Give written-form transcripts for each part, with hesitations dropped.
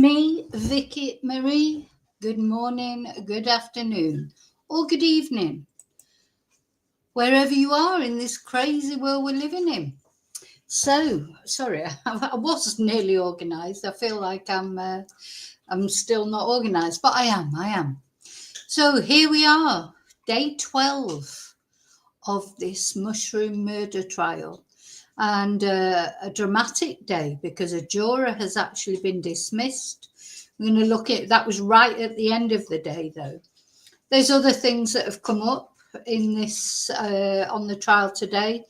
me, Vicky Marie. Good morning, good afternoon, or good evening, wherever you are in this crazy world we're living in. So, sorry, I was nearly organised. I feel like I'm still not organised, but I am. So here we are, day 12 of this mushroom murder trial. And a dramatic day because a juror has actually been dismissed. We're going to look at that. Was right at the end of the day, though. There's other things that have come up in this on the trial today.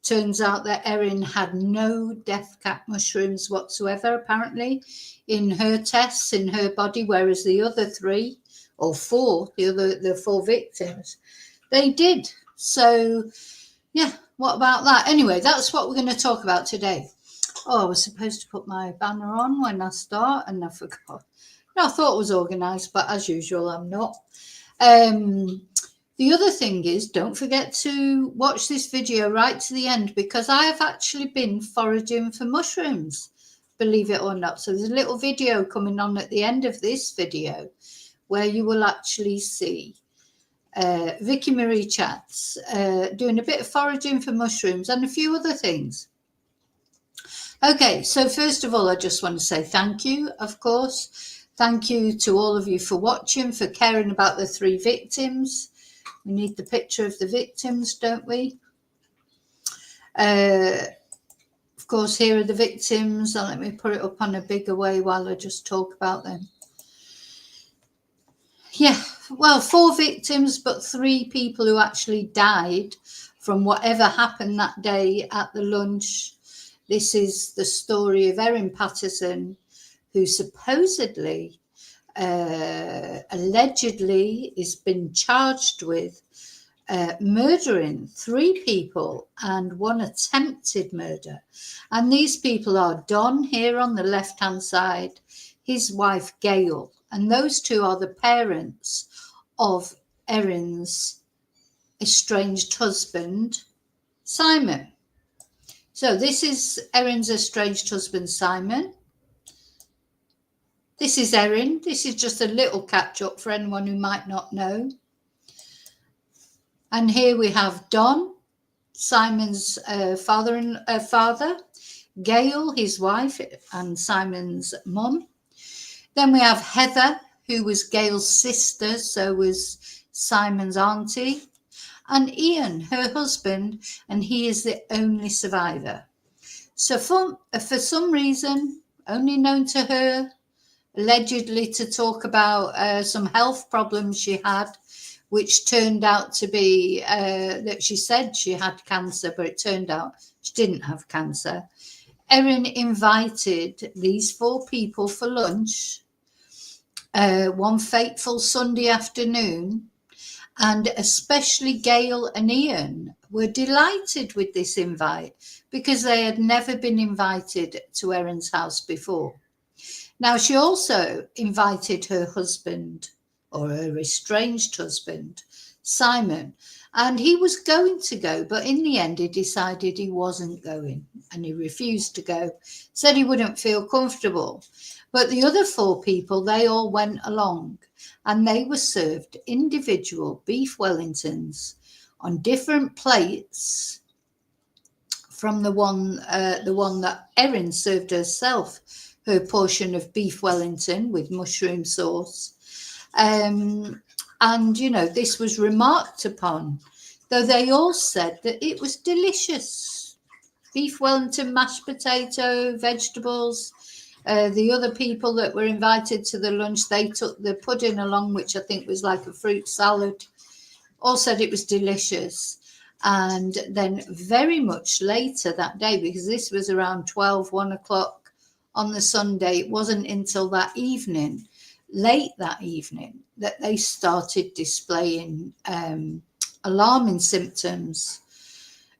Turns out that Erin had no deathcap mushrooms whatsoever, apparently, in her tests in her body, whereas the other three or four, the four victims, they did. So, yeah. What about that? Anyway, that's what we're going to talk about today. Oh, I was supposed to put my banner on when I start and I forgot. No, I thought it was organised, but as usual, I'm not. The other thing is, don't forget to watch this video right to the end because I have actually been foraging for mushrooms, believe it or not. So there's a little video coming on at the end of this video where you will actually see Vicky Marie Chats doing a bit of foraging for mushrooms and a few other things. Okay, so first of all, I just want to say thank you, of course. Thank you to all of you for watching, for caring about the three victims. We need the picture of the victims, don't we? Of course, here are the victims. Let me put it up on a bigger way while I just talk about them. Yeah, well, 4 victims, but 3 people who actually died from whatever happened that day at the lunch. This is the story of Erin Patterson, who supposedly, allegedly, has been charged with murdering 3 people and 1 attempted murder. And these people are Don here on the left-hand side, his wife Gail. And those 2 are the parents of Erin's estranged husband, Simon. So this is Erin's estranged husband, Simon. This is Erin. This is just a little catch-up for anyone who might not know. And here we have Don, Simon's father, Gail, his wife, and Simon's mum. Then we have Heather, who was Gail's sister, so was Simon's auntie, and Ian, her husband, and he is the only survivor. So for some reason, only known to her, allegedly to talk about some health problems she had, which turned out to be that she said she had cancer, but it turned out she didn't have cancer. Erin invited these 4 people for lunch one fateful Sunday afternoon, and especially Gail and Ian were delighted with this invite because they had never been invited to Erin's house before. Now, she also invited her husband, or her estranged husband, Simon, and he was going to go, but in the end he decided he wasn't going and he refused to go, said he wouldn't feel comfortable. But the other 4 people, they all went along and they were served individual beef Wellingtons on different plates from the one that Erin served herself, her portion of beef Wellington with mushroom sauce. And, you know, this was remarked upon, though they all said that it was delicious. Beef Wellington, mashed potato, vegetables. The other people that were invited to the lunch, they took the pudding along, which I think was like a fruit salad. All said it was delicious. And then very much later that day, because this was around 1 o'clock on the Sunday, it wasn't until that evening, late that evening, that they started displaying alarming symptoms.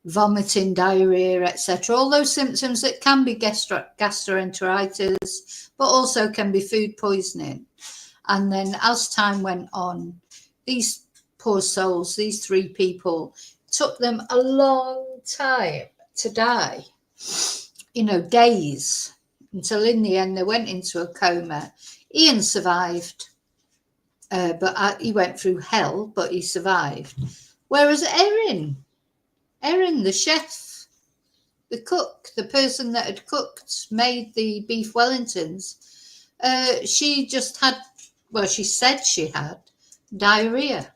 Vomiting, diarrhea, etc. All those symptoms that can be gastroenteritis, but also can be food poisoning. And then as time went on, these poor souls, these 3 people, took them a long time to die. You know, days. until in the end they went into a coma. Ian survived, but he went through hell, but he survived. Whereas Erin, the chef, the cook, the person that had made the beef Wellingtons, she just had, well, she said she had diarrhea.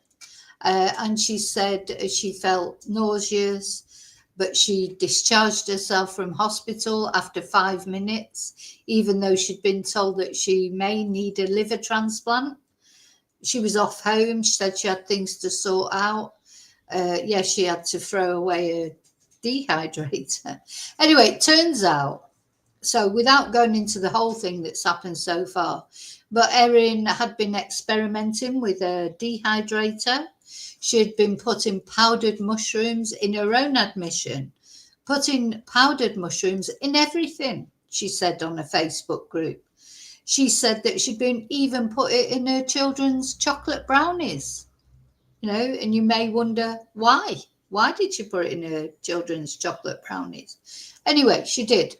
And she said she felt nauseous, but she discharged herself from hospital after 5 minutes, even though she'd been told that she may need a liver transplant. She was off home. She said she had things to sort out. Yes, she had to throw away a dehydrator. Anyway, it turns out, so without going into the whole thing that's happened so far, but Erin had been experimenting with a dehydrator. She had been putting powdered mushrooms, in her own admission, putting powdered mushrooms in everything, she said on a Facebook group. She said that she'd been even put it in her children's chocolate brownies, and you may wonder why. Why did she put it in her children's chocolate brownies? Anyway, she did.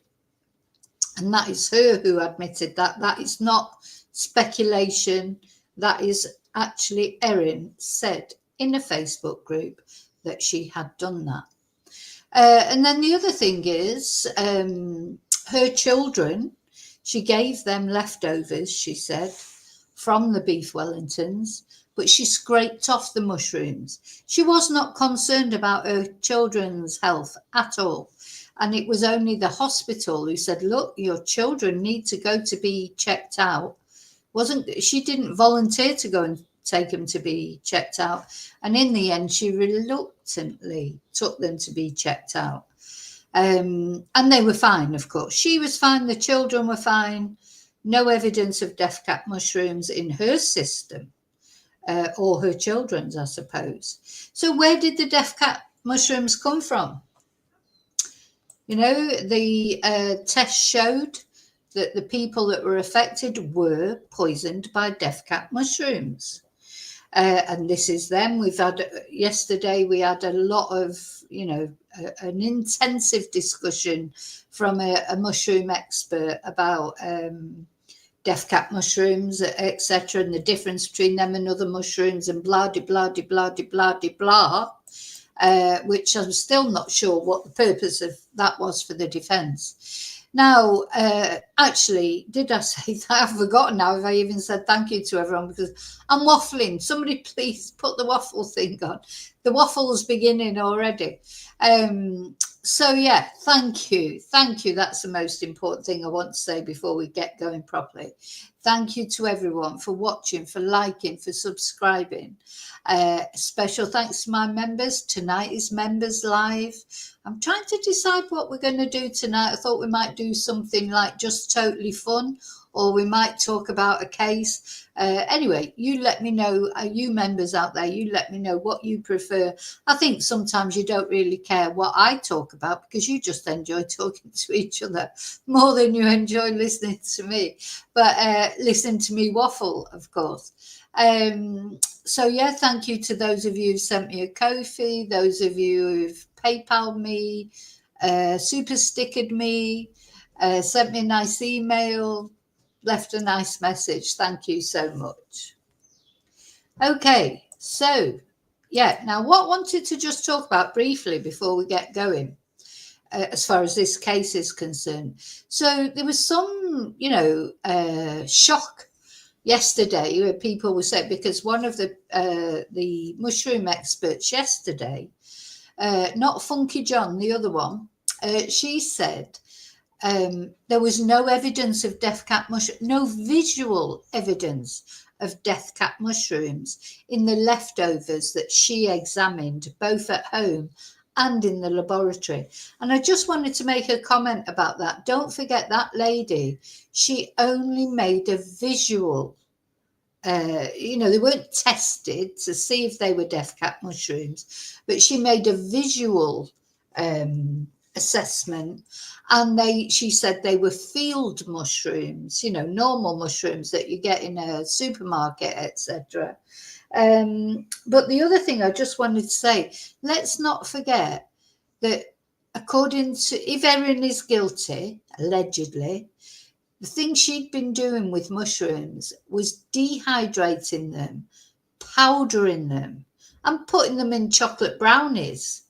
And that is her who admitted that. That is not speculation. That is actually Erin said in a Facebook group that she had done that. And then the other thing is her children, she gave them leftovers, she said, from the beef Wellingtons, but she scraped off the mushrooms. She was not concerned about her children's health at all. And it was only the hospital who said, look, your children need to go to be checked out. She didn't volunteer to go and take them to be checked out. And in the end, she reluctantly took them to be checked out. And they were fine, of course. She was fine. The children were fine. No evidence of deathcap mushrooms in her system, or her children's, I suppose. So where did the deathcap mushrooms come from? The test showed that the people that were affected were poisoned by deathcap mushrooms. And this is them. Yesterday we had a lot of, an intensive discussion from a mushroom expert about deathcap mushrooms, etc., and the difference between them and other mushrooms, and blah, de, blah, de, blah, de, blah, de, blah, which I'm still not sure what the purpose of that was for the defence. Now, actually, did I say that? I've forgotten now if I even said thank you to everyone, because I'm waffling. Somebody please put the waffle thing on. The waffle's beginning already. So, yeah, thank you. Thank you. That's the most important thing I want to say before we get going properly. Thank you to everyone for watching, for liking, for subscribing. Special thanks to my members. Tonight is Members Live. I'm trying to decide what we're going to do tonight. I thought we might do something like just totally fun, or we might talk about a case. Anyway, you let me know, you members out there, you let me know what you prefer. I think sometimes you don't really care what I talk about, because you just enjoy talking to each other more than you enjoy listening to me. But listen to me waffle, of course. So, yeah, thank you to those of you who sent me a Ko-fi, those of you who've PayPal'd me, super stickered me, sent me a nice email, left a nice message. Thank you so much. Okay, so, yeah, now what I wanted to just talk about briefly before we get going, as far as this case is concerned. So there was some, shock yesterday where people were saying, because one of the mushroom experts yesterday, not Funky John, the other one, she said there was no evidence of deathcap mushrooms, no visual evidence of deathcap mushrooms in the leftovers that she examined, both at home and in the laboratory. And I just wanted to make a comment about that. Don't forget that lady, she only made a visual, they weren't tested to see if they were deathcap mushrooms, but she made a visual assessment, and she said they were field mushrooms, normal mushrooms that you get in a supermarket, etc. But the other thing I just wanted to say, let's not forget that according to, if Erin is guilty, allegedly, The thing she'd been doing with mushrooms was dehydrating them, powdering them, and putting them in chocolate brownies.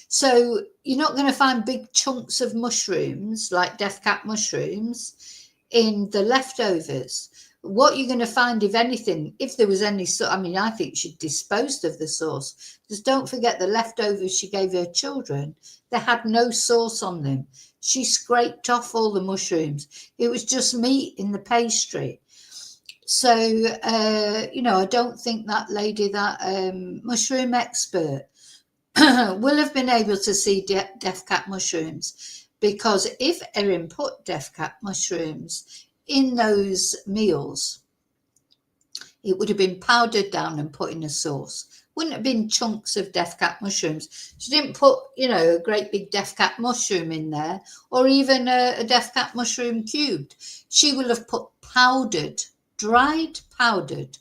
So you're not going to find big chunks of mushrooms like deathcap mushrooms in the leftovers. What you're going to find, if anything, if there was any, I mean, I think she disposed of the sauce. Just don't forget the leftovers she gave her children. They had no sauce on them. She scraped off all the mushrooms. It was just meat in the pastry. So, I don't think that lady, that mushroom expert, will have been able to see deathcap mushrooms, because if Erin put deathcap mushrooms in those meals, it would have been powdered down and put in a sauce. Wouldn't have been chunks of deathcap mushrooms. She didn't put, a great big deathcap mushroom in there, or even a deathcap mushroom cubed. She will have put dried powdered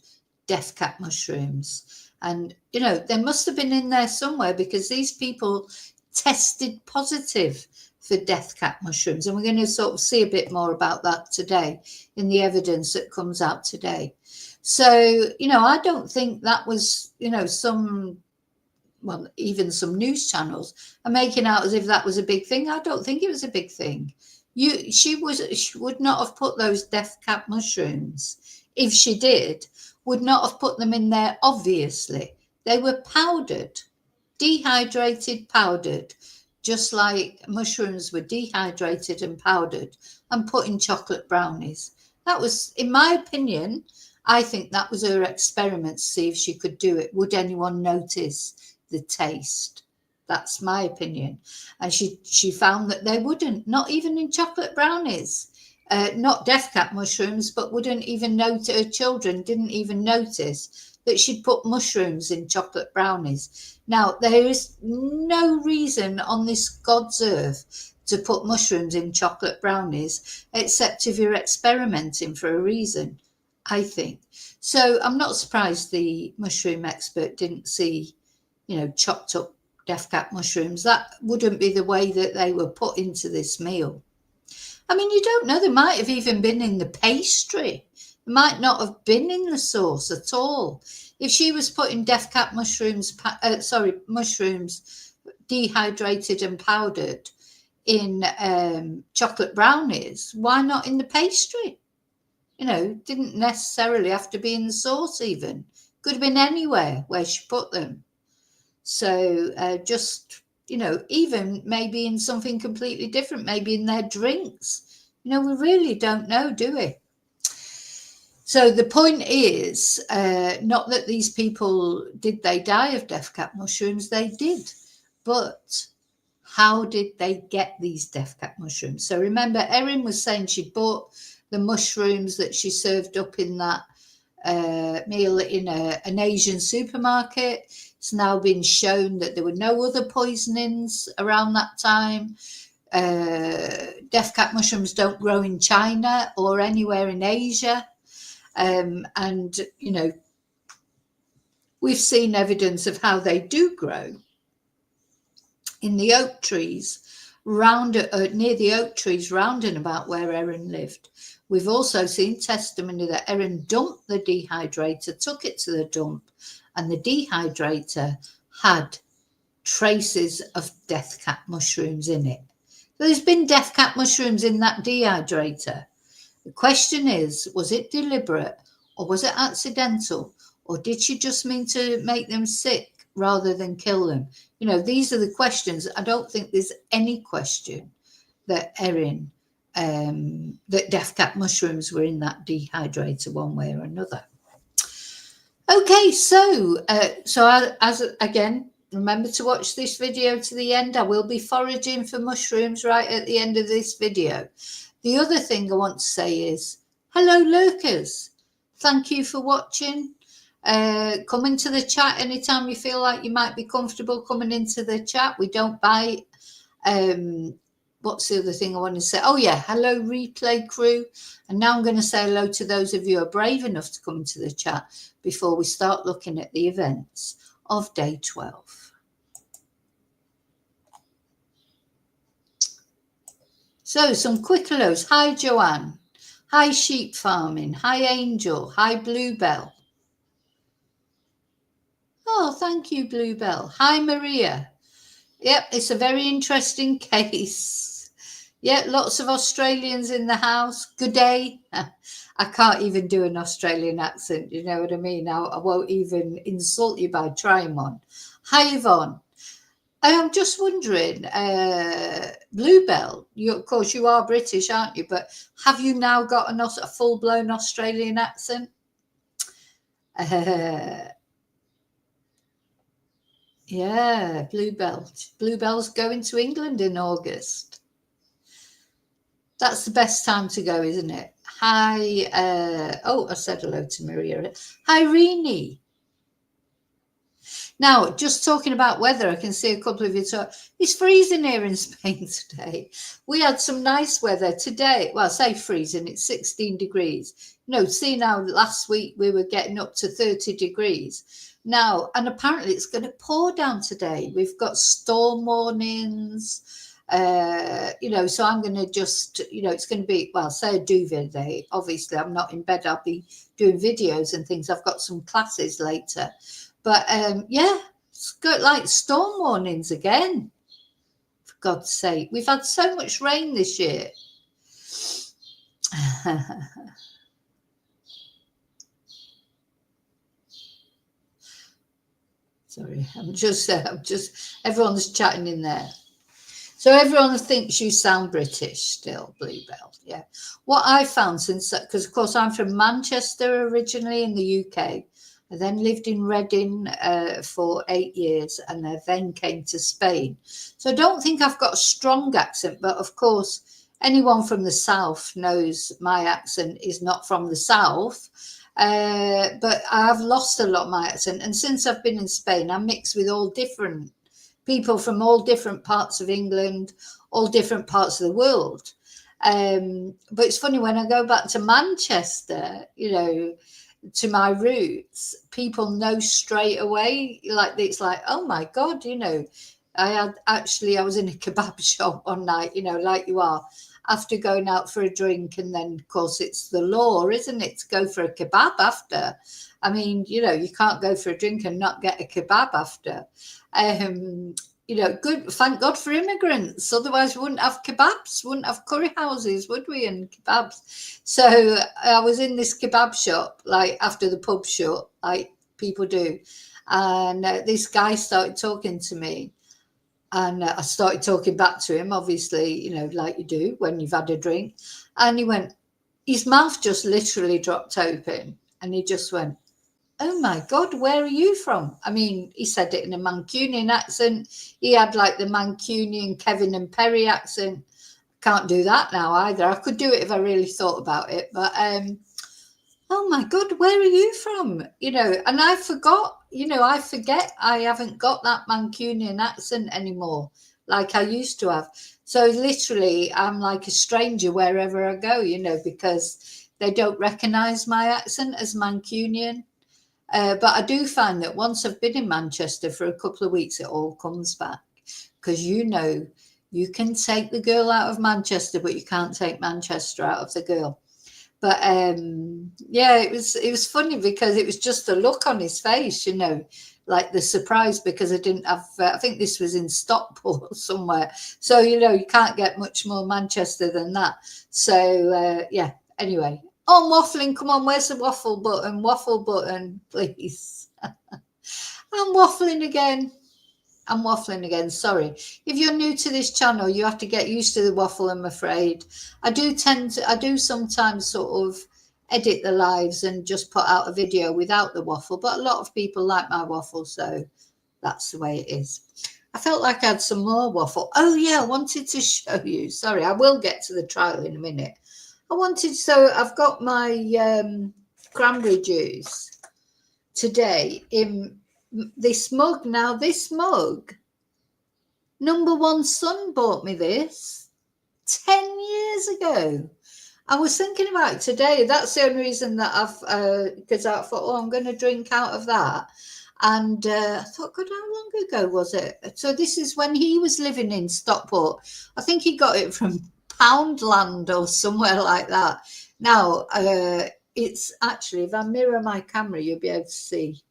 deathcap mushrooms. And, they must have been in there somewhere, because these people tested positive for deathcap mushrooms. And we're going to sort of see a bit more about that today in the evidence that comes out today. So, I don't think that was, even some news channels are making out as if that was a big thing. I don't think it was a big thing. She would not have put those deathcap mushrooms. If she did, would not have put them in there, obviously. They were powdered, dehydrated, powdered, just like mushrooms were dehydrated and powdered and put in chocolate brownies. That was, in my opinion, I think that was her experiment to see if she could do it. Would anyone notice the taste? That's my opinion. And she found that they wouldn't, not even in chocolate brownies. Not deathcap mushrooms, but wouldn't even notice, her children didn't even notice that she'd put mushrooms in chocolate brownies. Now, there is no reason on this God's earth to put mushrooms in chocolate brownies, except if you're experimenting for a reason, I think. So I'm not surprised the mushroom expert didn't see, chopped up deathcap mushrooms. That wouldn't be the way that they were put into this meal. I mean, you don't know. They might have even been in the pastry. They might not have been in the sauce at all. If she was putting deathcap mushrooms, mushrooms dehydrated and powdered in chocolate brownies, why not in the pastry? Didn't necessarily have to be in the sauce even. Could have been anywhere where she put them. So just, even maybe in something completely different, maybe in their drinks. We really don't know, do we? So the point is, not that these people, did they die of deathcap mushrooms? They did. But how did they get these deathcap mushrooms? So remember, Erin was saying she bought the mushrooms that she served up in that meal in an Asian supermarket. It's now been shown that there were no other poisonings around that time. Deathcap mushrooms don't grow in China or anywhere in Asia. And, we've seen evidence of how they do grow in the oak trees near the oak trees round and about where Erin lived. We've also seen testimony that Erin dumped the dehydrator, took it to the dump, and the dehydrator had traces of deathcap mushrooms in it. So there's been deathcap mushrooms in that dehydrator. The question is, was it deliberate or was it accidental? Or did she just mean to make them sick rather than kill them? These are the questions. I don't think there's any question that Erin, that deathcap mushrooms were in that dehydrator one way or another. Okay, so again, remember to watch this video to the end. I will be foraging for mushrooms right at the end of this video. The other thing I want to say is, hello lurkers. Thank you for watching. Come into the chat anytime you feel like you might be comfortable coming into the chat. We don't bite. What's the other thing I want to say? Oh yeah, hello replay crew. And now I'm going to say hello to those of you who are brave enough to come into the chat before we start looking at the events of day 12. So some quick hellos. Hi Joanne. Hi, sheep farming. Hi, Angel. Hi, Bluebell. Oh, thank you, Bluebell. Hi, Maria. Yep, it's a very interesting case. Yeah, lots of Australians in the house. Good day. I can't even do an Australian accent, you know what I mean? I won't even insult you by trying one. Hi, Yvonne. I'm just wondering, Bluebell, of course, you are British, aren't you? But have you now got a full-blown Australian accent? Yeah, Bluebell. Bluebell's going to England in August. That's the best time to go, isn't it? Hi. I said hello to Maria. Hi, Rini. Now, just talking about weather, I can see a couple of you talk. It's freezing here in Spain today. We had some nice weather today. Well, I say freezing, it's 16 degrees. No, see now, last week we were getting up to 30 degrees. Now, and apparently it's going to pour down today. We've got storm warnings. So I'm going to just, it's going to be, well, say a duvet day. Obviously, I'm not in bed. I'll be doing videos and things. I've got some classes later. But it's got like storm warnings again. For God's sake, we've had so much rain this year. Sorry, I'm just everyone's chatting in there. So everyone thinks you sound British still, Bluebell. Yeah. What I found because of course I'm from Manchester originally in the UK. I then lived in Reading for 8 years and I then came to Spain. So I don't think I've got a strong accent, but of course, anyone from the South knows my accent is not from the South. But I've lost a lot of my accent. And since I've been in Spain, I'm mixed with all different people from all different parts of England, all different parts of the world. But it's funny, when I go back to Manchester, to my roots, people know straight away. Like, it's like, oh my God, I was in a kebab shop one night, like you are, after going out for a drink. And then, of course, it's the law, isn't it, to go for a kebab after. I mean, you can't go for a drink and not get a kebab after. Good. Thank God for immigrants. Otherwise, we wouldn't have kebabs, wouldn't have curry houses, would we? And kebabs. So I was in this kebab shop, like after the pub shut, like people do. And this guy started talking to me. And I started talking back to him, obviously, like you do when you've had a drink. And he went, his mouth just literally dropped open. And he just went, oh my God, where are you from? I mean, he said it in a Mancunian accent. He had like the Mancunian Kevin and Perry accent. Can't do that now either. I could do it if I really thought about it. But, oh my God, where are you from? And I forgot, I forget I haven't got that Mancunian accent anymore like I used to have. So literally, I'm like a stranger wherever I go, because they don't recognize my accent as Mancunian. But I do find that once I've been in Manchester for a couple of weeks, it all comes back, because you can take the girl out of Manchester, but you can't take Manchester out of the girl. But it was funny because it was just the look on his face, like the surprise, because I didn't have. I think this was in Stockport somewhere, so you can't get much more Manchester than that. So anyway. Oh, I'm waffling. Come on, where's the waffle button? Waffle button, please. I'm waffling again. Sorry. If you're new to this channel, you have to get used to the waffle, I'm afraid. I do sometimes sort of edit the lives and just put out a video without the waffle, but a lot of people like my waffle, so that's the way it is. I felt like I had some more waffle. Oh, yeah, I wanted to show you. Sorry, I will get to the trial in a minute. So I've got my cranberry juice today in this mug. Now, this mug, number one son bought me this 10 years ago. I was thinking about it today. That's the only reason that because I thought, I'm going to drink out of that. And I thought, God, how long ago was it? So this is when he was living in Stockport. I think he got it from Poundland or somewhere like that. Now, it's actually, if I mirror my camera, you'll be able to see.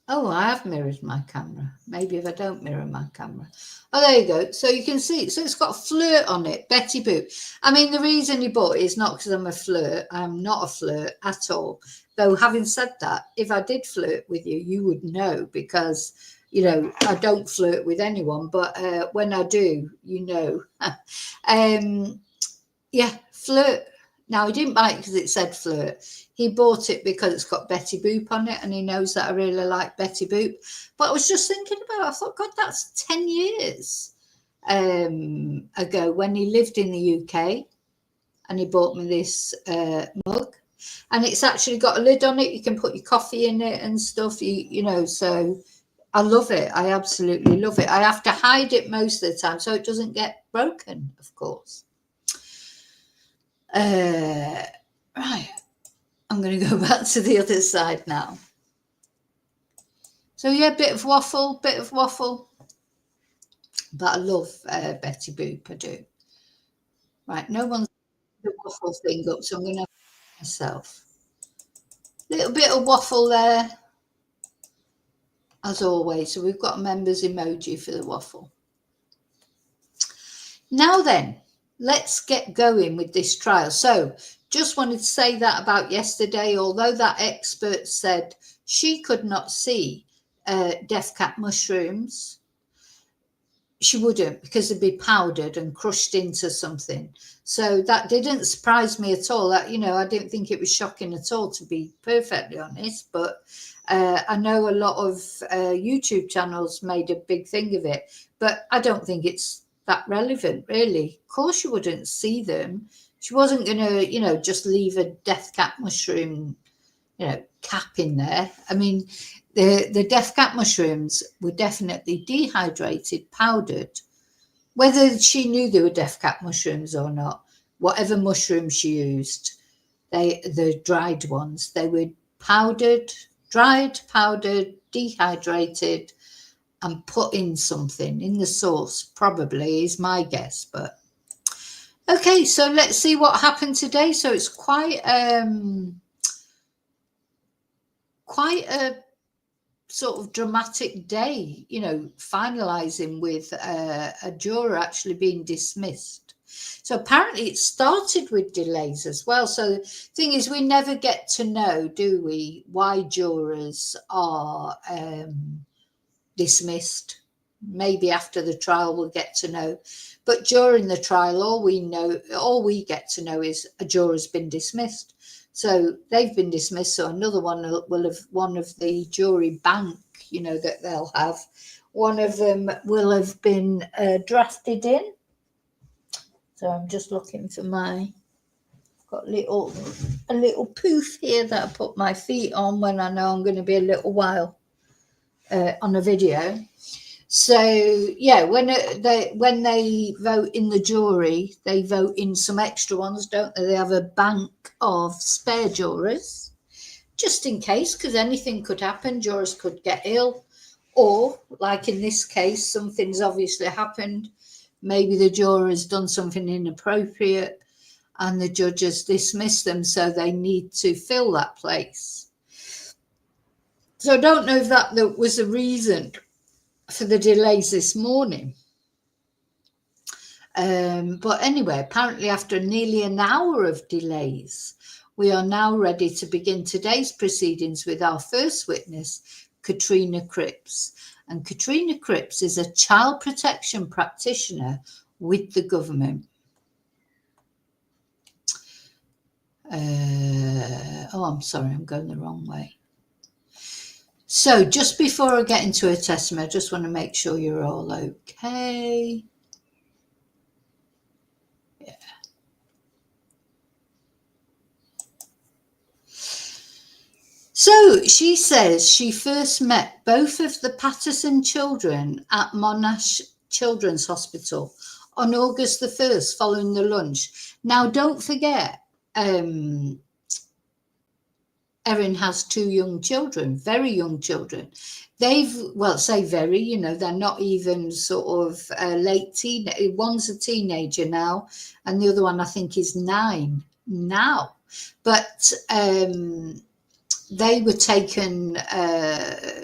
Oh, I have mirrored my camera. Maybe if I don't mirror my camera. Oh, there you go. So you can see. So it's got flirt on it. Betty Boop. I mean, the reason you bought it is not because I'm a flirt. I'm not a flirt at all. Though, having said that, if I did flirt with you, you would know because, you know, I don't flirt with anyone. But when I do, you know. Yeah, flirt. Now, he didn't buy it because it said flirt. He bought it because it's got Betty Boop on it, and he knows that I really like Betty Boop. But I was just thinking about it. I thought, God, that's 10 years ago when he lived in the UK, and he bought me this mug. And it's actually got a lid on it. You can put your coffee in it and stuff, you know, so I love it. I absolutely love it. I have to hide it most of the time so it doesn't get broken, of course. Right, I'm going to go back to the other side now. So yeah, bit of waffle, but I love Betty Boop, I do. Right, no one's the waffle thing up, so I'm going to have it myself. Little bit of waffle there, as always. So we've got a members emoji for the waffle. Now then, let's get going with this trial. So just wanted to say that about yesterday, although that expert said she could not see deathcap mushrooms, she wouldn't, because they'd be powdered and crushed into something. So that didn't surprise me at all. That, you know, I didn't think it was shocking at all, to be perfectly honest. But I know a lot of YouTube channels made a big thing of it, but I don't think it's that relevant, really. Of course you wouldn't see them. She wasn't going to, you know, just leave a deathcap mushroom, you know, cap in there. I mean, the deathcap mushrooms were definitely dehydrated, powdered. Whether she knew they were deathcap mushrooms or not, whatever mushrooms she used, the dried ones, they were powdered, dried, powdered, dehydrated, and put in something in the sauce, probably, is my guess. But okay, so let's see what happened today. So it's quite a sort of dramatic day, you know, finalizing with a juror actually being dismissed. So apparently it started with delays as well. So the thing is, we never get to know, do we, why jurors are dismissed. Maybe after the trial we'll get to know, but during the trial all we get to know is a juror's been dismissed. So they've been dismissed, so another one will have, one of the jury bank, you know, that they'll have, one of them will have been drafted in. So I'm just looking for my, got a little poof here that I put my feet on when I know I'm going to be a little while on a video. So yeah, when they vote in the jury, they vote in some extra ones, don't they? They have a bank of spare jurors, just in case, because anything could happen. Jurors could get ill, or like in this case, something's obviously happened. Maybe the juror has done something inappropriate, and the judge has dismissed them, so they need to fill that place. So I don't know if that was the reason for the delays this morning. But anyway, apparently after nearly an hour of delays, we are now ready to begin today's proceedings with our first witness, Katrina Cripps. And Katrina Cripps is a child protection practitioner with the government. I'm sorry, I'm going the wrong way. So just before I get into her testimony, I just want to make sure you're all okay. Yeah. So she says she first met both of the Patterson children at Monash Children's Hospital on August the 1st following the lunch. Now, don't forget, Erin has 2 young children, very young children. They've, well, say very, you know, they're not even sort of late teen. One's a teenager now, and the other one I think is 9 now. But they were taken,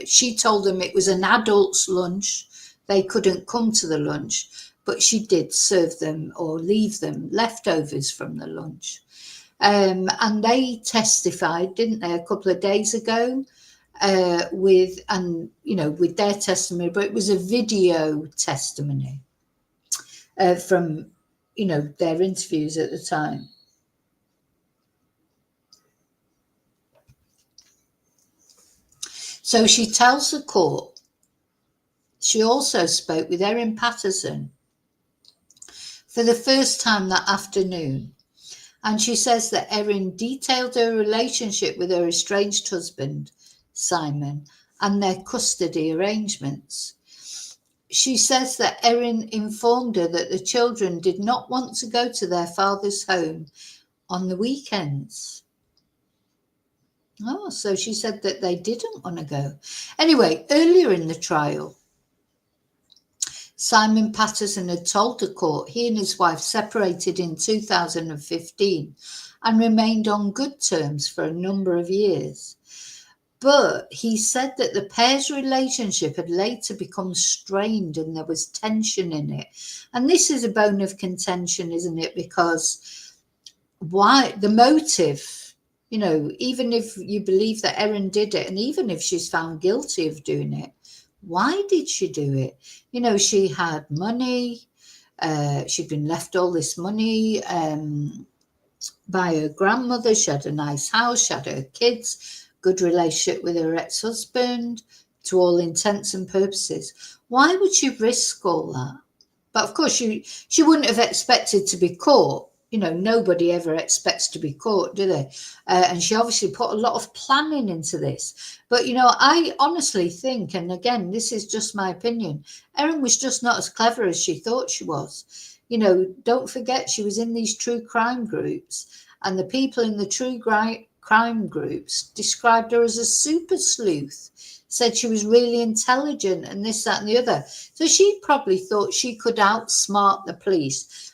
she told them it was an adult's lunch. They couldn't come to the lunch, but she did serve them or leave them leftovers from the lunch. And they testified, didn't they, a couple of days ago with their testimony, but it was a video testimony from, their interviews at the time. So she tells the court she also spoke with Erin Patterson for the first time that afternoon. And she says that Erin detailed her relationship with her estranged husband, Simon, and their custody arrangements. She says that Erin informed her that the children did not want to go to their father's home on the weekends. Oh, so she said that they didn't want to go. Anyway, earlier in the trial, Simon Patterson had told the court he and his wife separated in 2015 and remained on good terms for a number of years. But he said that the pair's relationship had later become strained and there was tension in it. And this is a bone of contention, isn't it? Because why the motive, even if you believe that Erin did it, and even if she's found guilty of doing it, why did she do it? She had money. She'd been left all this money by her grandmother. She had a nice house. She had her kids, good relationship with her ex-husband, to all intents and purposes. Why would she risk all that? But of course, she wouldn't have expected to be caught. Nobody ever expects to be caught, do they? And she obviously put a lot of planning into this. But, I honestly think, and again, this is just my opinion, Erin was just not as clever as she thought she was. Don't forget, she was in these true crime groups, and the people in the true crime groups described her as a super sleuth, said she was really intelligent and this, that, and the other. So she probably thought she could outsmart the police.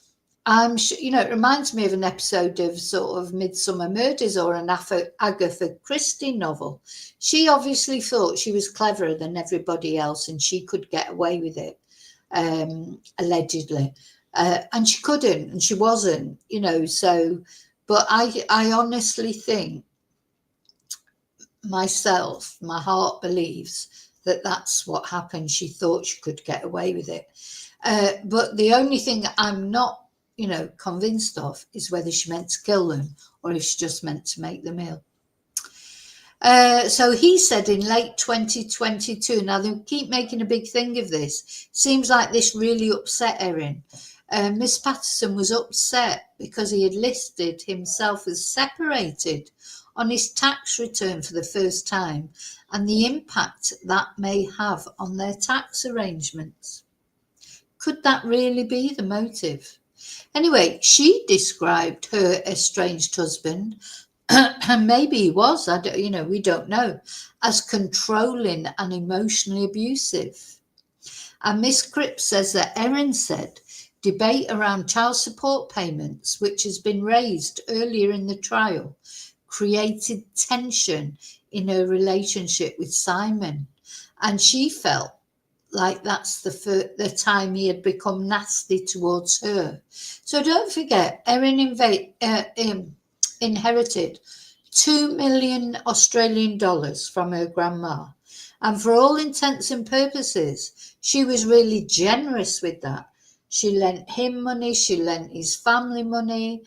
It reminds me of an episode of sort of Midsummer Murders or an Agatha Christie novel. She obviously thought she was cleverer than everybody else and she could get away with it, allegedly. And she couldn't, and she wasn't, but I honestly think myself, my heart believes that that's what happened. She thought she could get away with it. But the only thing I'm not convinced of is whether she meant to kill them or if she just meant to make them ill. So he said in late 2022, now they keep making a big thing of this. Seems like this really upset Erin. Miss Patterson was upset because he had listed himself as separated on his tax return for the first time and the impact that may have on their tax arrangements. Could that really be the motive? Anyway, she described her estranged husband, and maybe he was, we don't know, as controlling and emotionally abusive. And Miss Cripps says that Erin said debate around child support payments, which has been raised earlier in the trial, created tension in her relationship with Simon. And she felt like that's the time he had become nasty towards her. So don't forget, Erin inherited 2 million Australian dollars from her grandma. And for all intents and purposes, she was really generous with that. She lent him money. She lent his family money.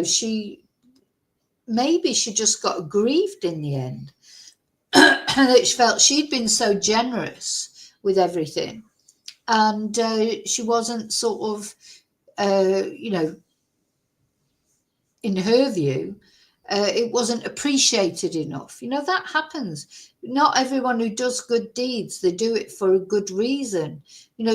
She just got aggrieved in the end. That she felt she'd been so generous with everything, and she wasn't sort of, in her view, it wasn't appreciated enough. That happens. Not everyone who does good deeds, they do it for a good reason.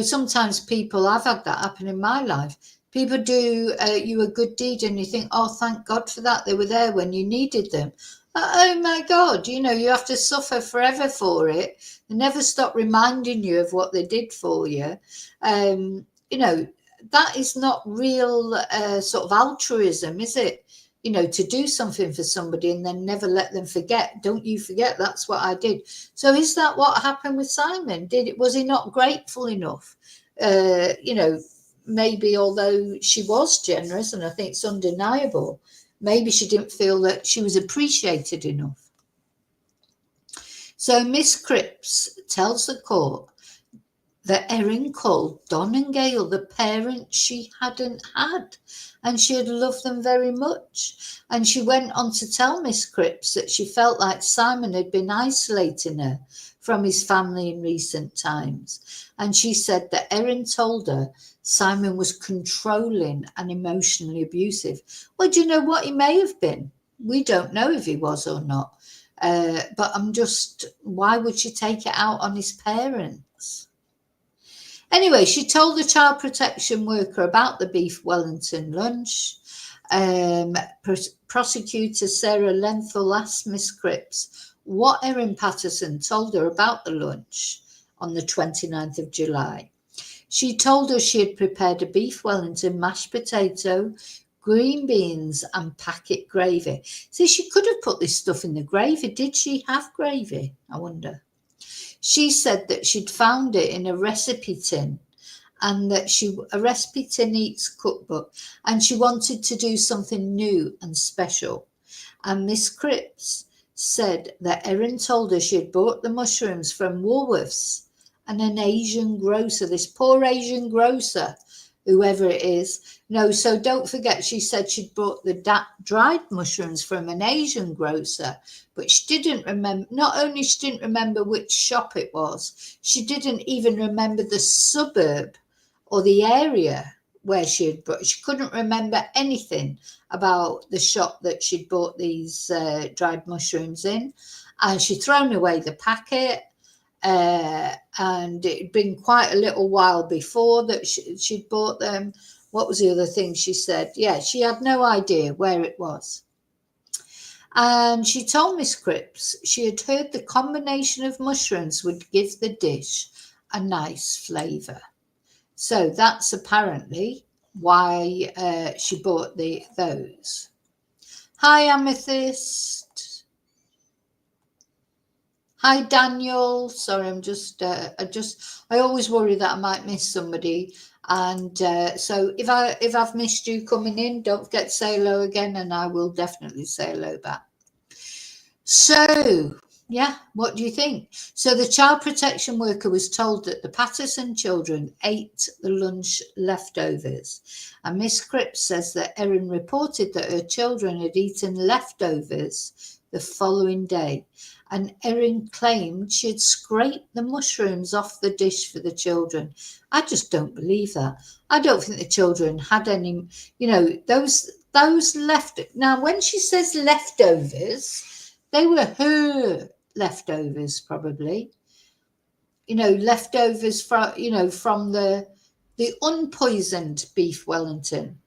Sometimes people, I've had that happen in my life. People do you a good deed and you think, oh, thank God for that. They were there when you needed them. Oh my God, you have to suffer forever for it. They never stop reminding you of what they did for you. That is not real sort of altruism, is it? To do something for somebody and then never let them forget. Don't you forget that's what I did. So is that what happened with Simon? Was he not grateful enough? Maybe although she was generous, and I think it's undeniable, maybe she didn't feel that she was appreciated enough. So Miss Cripps tells the court that Erin called Don and Gail the parents she hadn't had, and she had loved them very much. And she went on to tell Miss Cripps that she felt like Simon had been isolating her from his family in recent times. And she said that Erin told her Simon was controlling and emotionally abusive. Well, do you know what? He may have been. We don't know if he was or not. But why would she take it out on his parents? Anyway, she told the child protection worker about the beef Wellington lunch. Prosecutor Sarah Lenthal asked Miss Cripps what Erin Patterson told her about the lunch on the 29th of July. She told her she had prepared a beef Wellington, mashed potato, green beans and packet gravy. See, she could have put this stuff in the gravy. Did she have gravy? I wonder. She said that she'd found it in a recipe tin, and that a recipe tin eats cookbook, and she wanted to do something new and special. And Miss Cripps said that Erin told her she had bought the mushrooms from Woolworths and an Asian grocer, this poor Asian grocer, whoever it is. No, so don't forget, she said she'd bought the dried mushrooms from an Asian grocer, but she didn't remember, not only she didn't remember which shop it was, she didn't even remember the suburb or the area where she couldn't remember anything about the shop that she'd bought these dried mushrooms in. And she'd thrown away the packet. And it'd been quite a little while before that she'd bought them. What was the other thing she said? Yeah, she had no idea where it was. And she told Miss Cripps she had heard the combination of mushrooms would give the dish a nice flavour. So that's apparently why she bought those. Hi, Amethyst. Hi, Daniel. Sorry, I always worry that I might miss somebody. And so if I've missed you coming in, don't forget to say hello again, and I will definitely say hello back. So, yeah, what do you think? So the child protection worker was told that the Patterson children ate the lunch leftovers. And Miss Cripps says that Erin reported that her children had eaten leftovers the following day. And Erin claimed she had scraped the mushrooms off the dish for the children. I just don't believe that. I don't think the children had any, those left. Now, when she says leftovers, they were her leftovers, probably. Leftovers from the unpoisoned beef Wellington.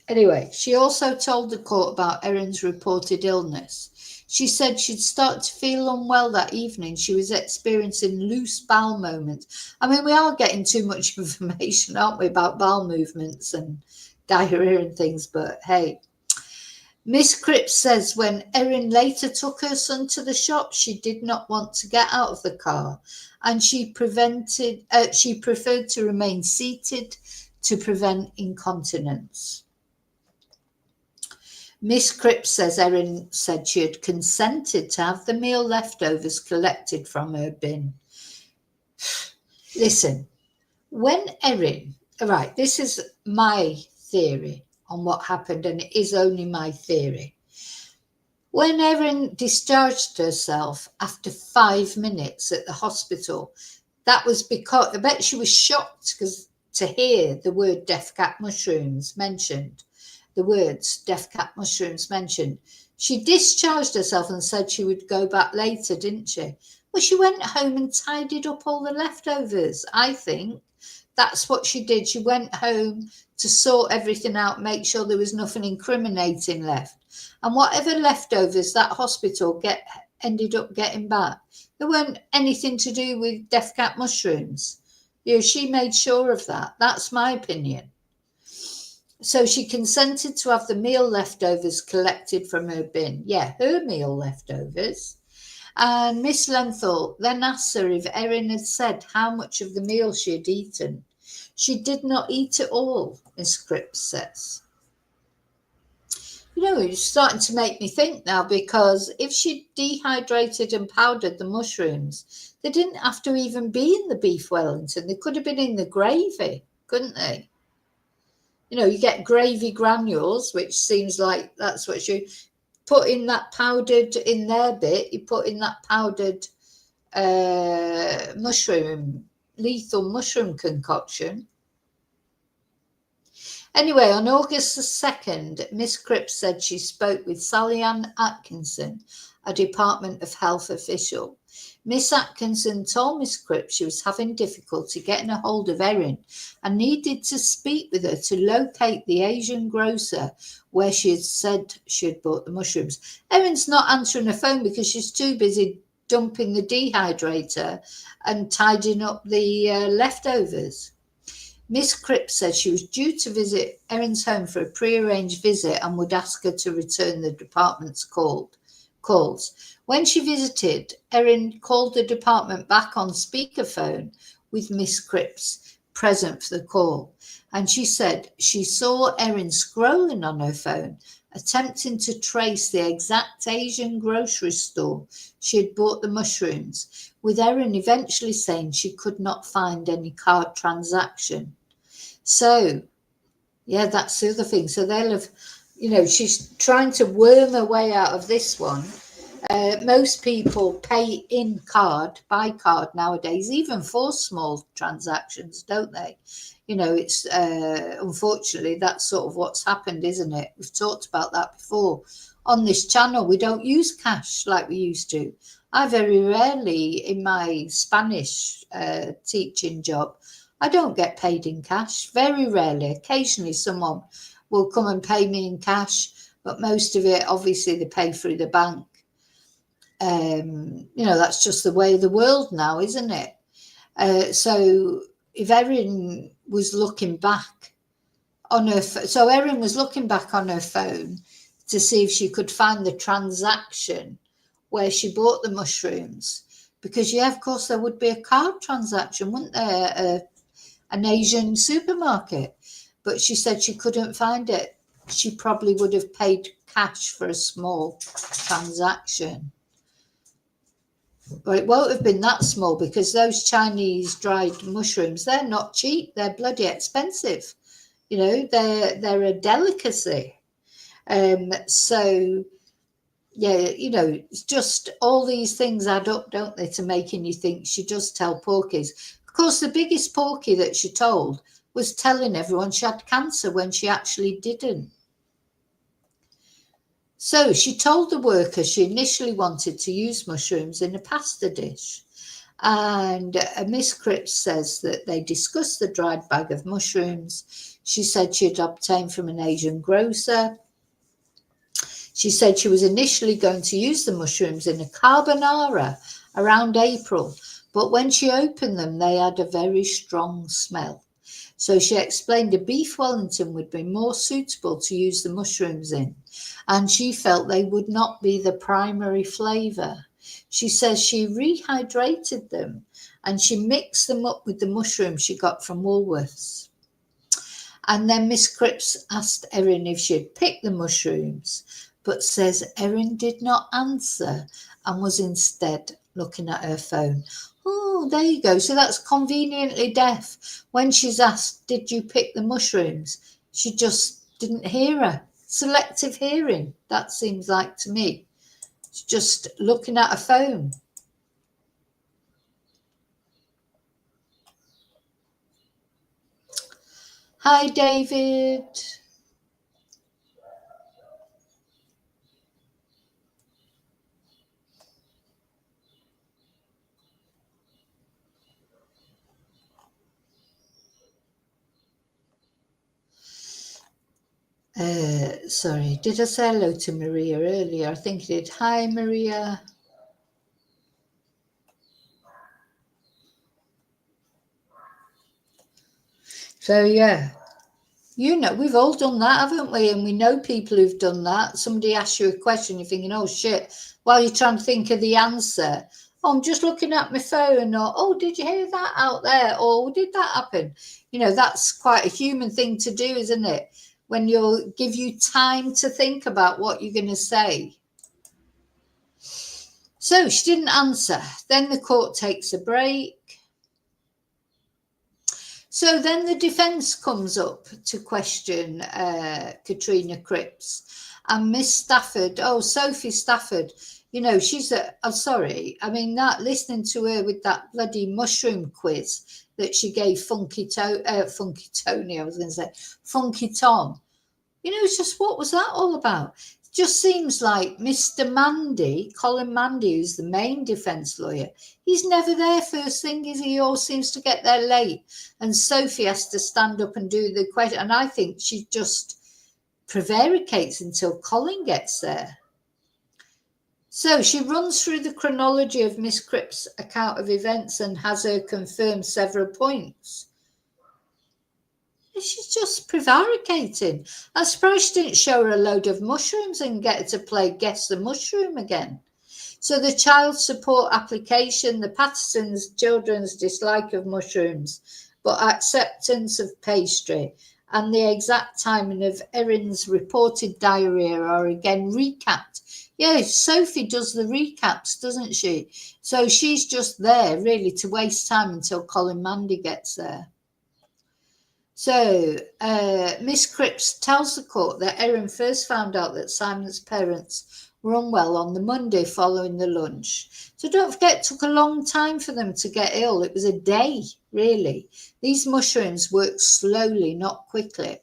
Anyway, she also told the court about Erin's reported illness. She said she'd started to feel unwell that evening. She was experiencing loose bowel moments. I mean, we are getting too much information, aren't we, about bowel movements and diarrhea and things, but hey. Miss Cripps says when Erin later took her son to the shop, she did not want to get out of the car, and she preferred to remain seated to prevent incontinence. Miss Cripps says Erin said she had consented to have the meal leftovers collected from her bin. Listen, when Erin, right, this is my theory on what happened, and it is only my theory. When Erin discharged herself after 5 minutes at the hospital, that was because, I bet she was shocked to hear the word deathcap mushrooms mentioned. The words deathcap mushrooms mentioned. She discharged herself and said she would go back later, didn't she? Well, she went home and tidied up all the leftovers. I think that's what she did. She went home to sort everything out, make sure there was nothing incriminating left. And whatever leftovers that hospital ended up getting back, there weren't anything to do with deathcap mushrooms. She made sure of that. That's my opinion. So she consented to have the meal leftovers collected from her bin. Yeah, her meal leftovers. And Miss Lenthal then asked her if Erin had said how much of the meal she had eaten. She did not eat it all, Miss Cripps says. It's starting to make me think now, because if she dehydrated and powdered the mushrooms, they didn't have to even be in the beef Wellington. They could have been in the gravy, couldn't they? You get gravy granules, which seems like that's what you put in that powdered in their bit. You put in that powdered lethal mushroom concoction. Anyway, on August the 2nd, Miss Cripps said she spoke with Sally Ann Atkinson, a Department of Health official. Miss Atkinson told Miss Cripps she was having difficulty getting a hold of Erin and needed to speak with her to locate the Asian grocer where she had said she had bought the mushrooms. Erin's not answering her phone because she's too busy dumping the dehydrator and tidying up the leftovers. Miss Cripps said she was due to visit Erin's home for a pre-arranged visit and would ask her to return the department's calls. When she visited, Erin called the department back on speakerphone with Miss Cripps present for the call, and she said she saw Erin scrolling on her phone, attempting to trace the exact Asian grocery store she had bought the mushrooms, with Erin eventually saying she could not find any card transaction. So, yeah, that's the other thing. So they'll have, she's trying to worm her way out of this one. Most people pay by card nowadays, even for small transactions, don't they? It's unfortunately that's sort of what's happened, isn't it? We've talked about that before on this channel. We don't use cash like we used to. I very rarely, in my Spanish teaching job, I don't get paid in cash. Very rarely. Occasionally someone will come and pay me in cash, but most of it, obviously, they pay through the bank. That's just the way of the world now, isn't it? So if Erin was looking back on her, Erin was looking back on her phone to see if she could find the transaction where she bought the mushrooms, because of course there would be a card transaction, wouldn't there? An Asian supermarket, but she said she couldn't find it. She probably would have paid cash for a small transaction. Well, it won't have been that small, because those Chinese dried mushrooms, they're not cheap. They're bloody expensive. They're a delicacy. So, yeah, it's just all these things add up, don't they, to making you think she does tell porkies. Of course, the biggest porky that she told was telling everyone she had cancer when she actually didn't. So she told the workers she initially wanted to use mushrooms in a pasta dish. And Miss Cripps says that they discussed the dried bag of mushrooms she said she had obtained from an Asian grocer. She said she was initially going to use the mushrooms in a carbonara around April, but when she opened them, they had a very strong smell. So she explained a beef Wellington would be more suitable to use the mushrooms in, and she felt they would not be the primary flavour. She says she rehydrated them and she mixed them up with the mushrooms she got from Woolworths. And then Miss Cripps asked Erin if she had picked the mushrooms, but says Erin did not answer and was instead looking at her phone. Oh, there you go. So that's conveniently deaf. When she's asked, did you pick the mushrooms? She just didn't hear her. Selective hearing, that seems like to me. She's just looking at her phone. Hi, David. Sorry, did I say hello to Maria earlier? I think I did. Hi, Maria. So, yeah, we've all done that, haven't we? And we know people who've done that. Somebody asks you a question, you're thinking, oh, shit, while you're trying to think of the answer. Oh, I'm just looking at my phone, or, oh, did you hear that out there? Or did that happen? That's quite a human thing to do, isn't it? When you'll give you time to think about what you're going to say. So she didn't answer. Then the court takes a break. So then the defence comes up to question Katrina Cripps. And Miss Stafford, Sophie Stafford, she's I'm sorry. I mean, listening to her with that bloody mushroom quiz that she gave Funky Tony, I was going to say, Funky Tom. It's just, what was that all about? It just seems like Mr. Mandy, Colin Mandy, who's the main defence lawyer, he's never there first thing, is he? He always seems to get there late. And Sophie has to stand up and do the question. And I think she just prevaricates until Colin gets there. So she runs through the chronology of Miss Cripps' account of events and has her confirm several points. She's just prevaricating. I'm surprised she didn't show her a load of mushrooms and get her to play Guess the Mushroom again. So the child support application, the Patterson's children's dislike of mushrooms, but acceptance of pastry, and the exact timing of Erin's reported diarrhea are again recapped. Yeah, Sophie does the recaps, doesn't she? So she's just there really to waste time until Colin Mandy gets there. So Miss Cripps tells the court that Erin first found out that Simon's parents were unwell on the Monday following the lunch. So don't forget, it took a long time for them to get ill. It was a day, really. These mushrooms work slowly, not quickly.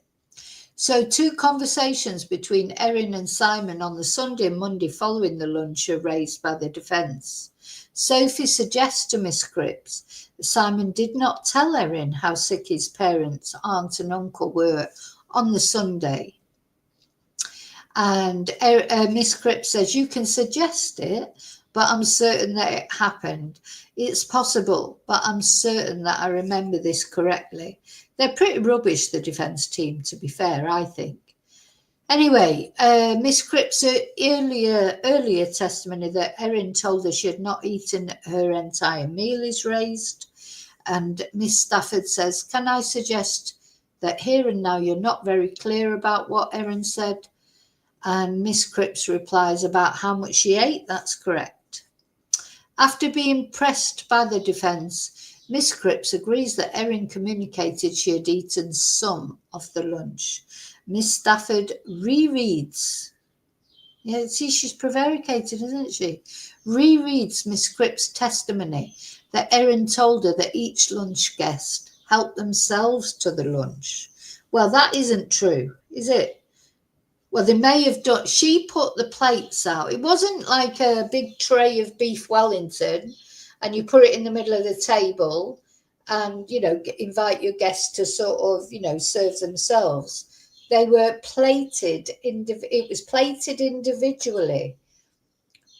So 2 conversations between Erin and Simon on the Sunday and Monday following the lunch are raised by the defence. Sophie suggests to Miss Cripps that Simon did not tell Erin how sick his parents, aunt and uncle were on the Sunday. And Miss Cripps says, you can suggest it, but I'm certain that it happened. It's possible, but I'm certain that I remember this correctly. They're pretty rubbish, the defence team, to be fair, I think. Anyway, Miss Cripps' earlier testimony that Erin told her she had not eaten her entire meal is raised. And Miss Stafford says, can I suggest that here and now you're not very clear about what Erin said? And Miss Cripps replies about how much she ate. That's correct. After being pressed by the defence, Miss Cripps agrees that Erin communicated she had eaten some of the lunch. Miss Stafford rereads. Yeah, see, she's prevaricated, isn't she? Rereads Miss Cripps' testimony that Erin told her that each lunch guest helped themselves to the lunch. Well, that isn't true, is it? Well, they may have done. She put the plates out. It wasn't like a big tray of beef Wellington and you put it in the middle of the table and, invite your guests to sort of, serve themselves. They were plated. It was plated individually.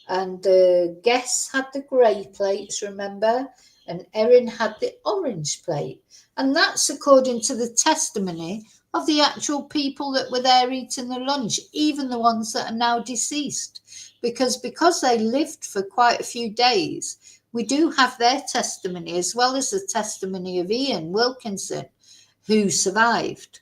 And the guests had the grey plates, remember? And Erin had the orange plate. And that's according to the testimony of the actual people that were there eating the lunch, even the ones that are now deceased. Because they lived for quite a few days, we do have their testimony as well as the testimony of Ian Wilkinson, who survived.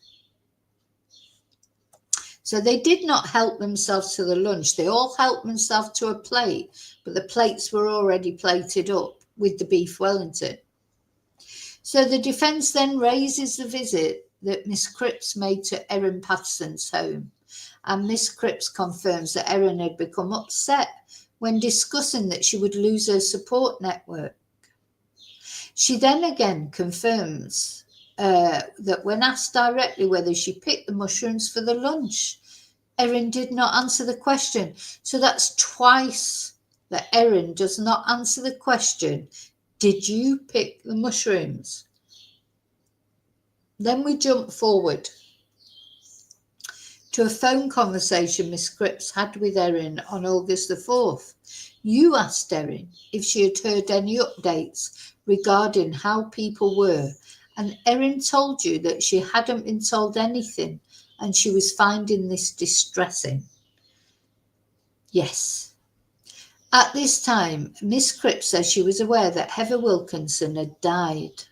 So they did not help themselves to the lunch. They all helped themselves to a plate, but the plates were already plated up with the beef Wellington. So the defence then raises the visit that Miss Cripps made to Erin Patterson's home. And Miss Cripps confirms that Erin had become upset when discussing that she would lose her support network. She then again confirms that when asked directly whether she picked the mushrooms for the lunch, Erin did not answer the question. So that's twice that Erin does not answer the question, did you pick the mushrooms? Then we jump forward. to a phone conversation Miss Cripps had with Erin on August the 4th. You asked Erin if she had heard any updates regarding how people were, and Erin told you that she hadn't been told anything and she was finding this distressing. Yes. At this time, Miss Cripps says she was aware that Heather Wilkinson had died,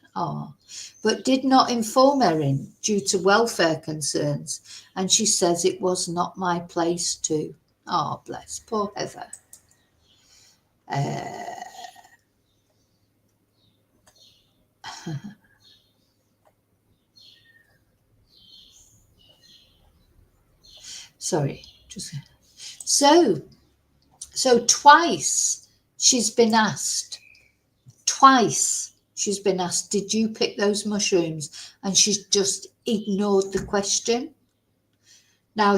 but did not inform Erin due to welfare concerns, and she says it was not my place to. Oh, bless, poor Heather. Sorry, so twice she's been asked. Did you pick those mushrooms? And she's just ignored the question. Now,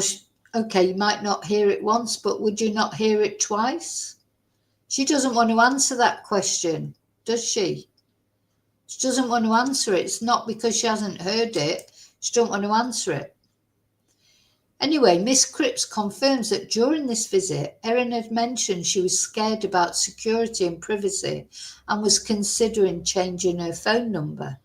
okay, you might not hear it once, but would you not hear it twice? She doesn't want to answer that question, does she? She doesn't want to answer it. It's not because she hasn't heard it. She don't want to answer it. Anyway, Miss Cripps confirms that during this visit, Erin had mentioned she was scared about security and privacy and was considering changing her phone number.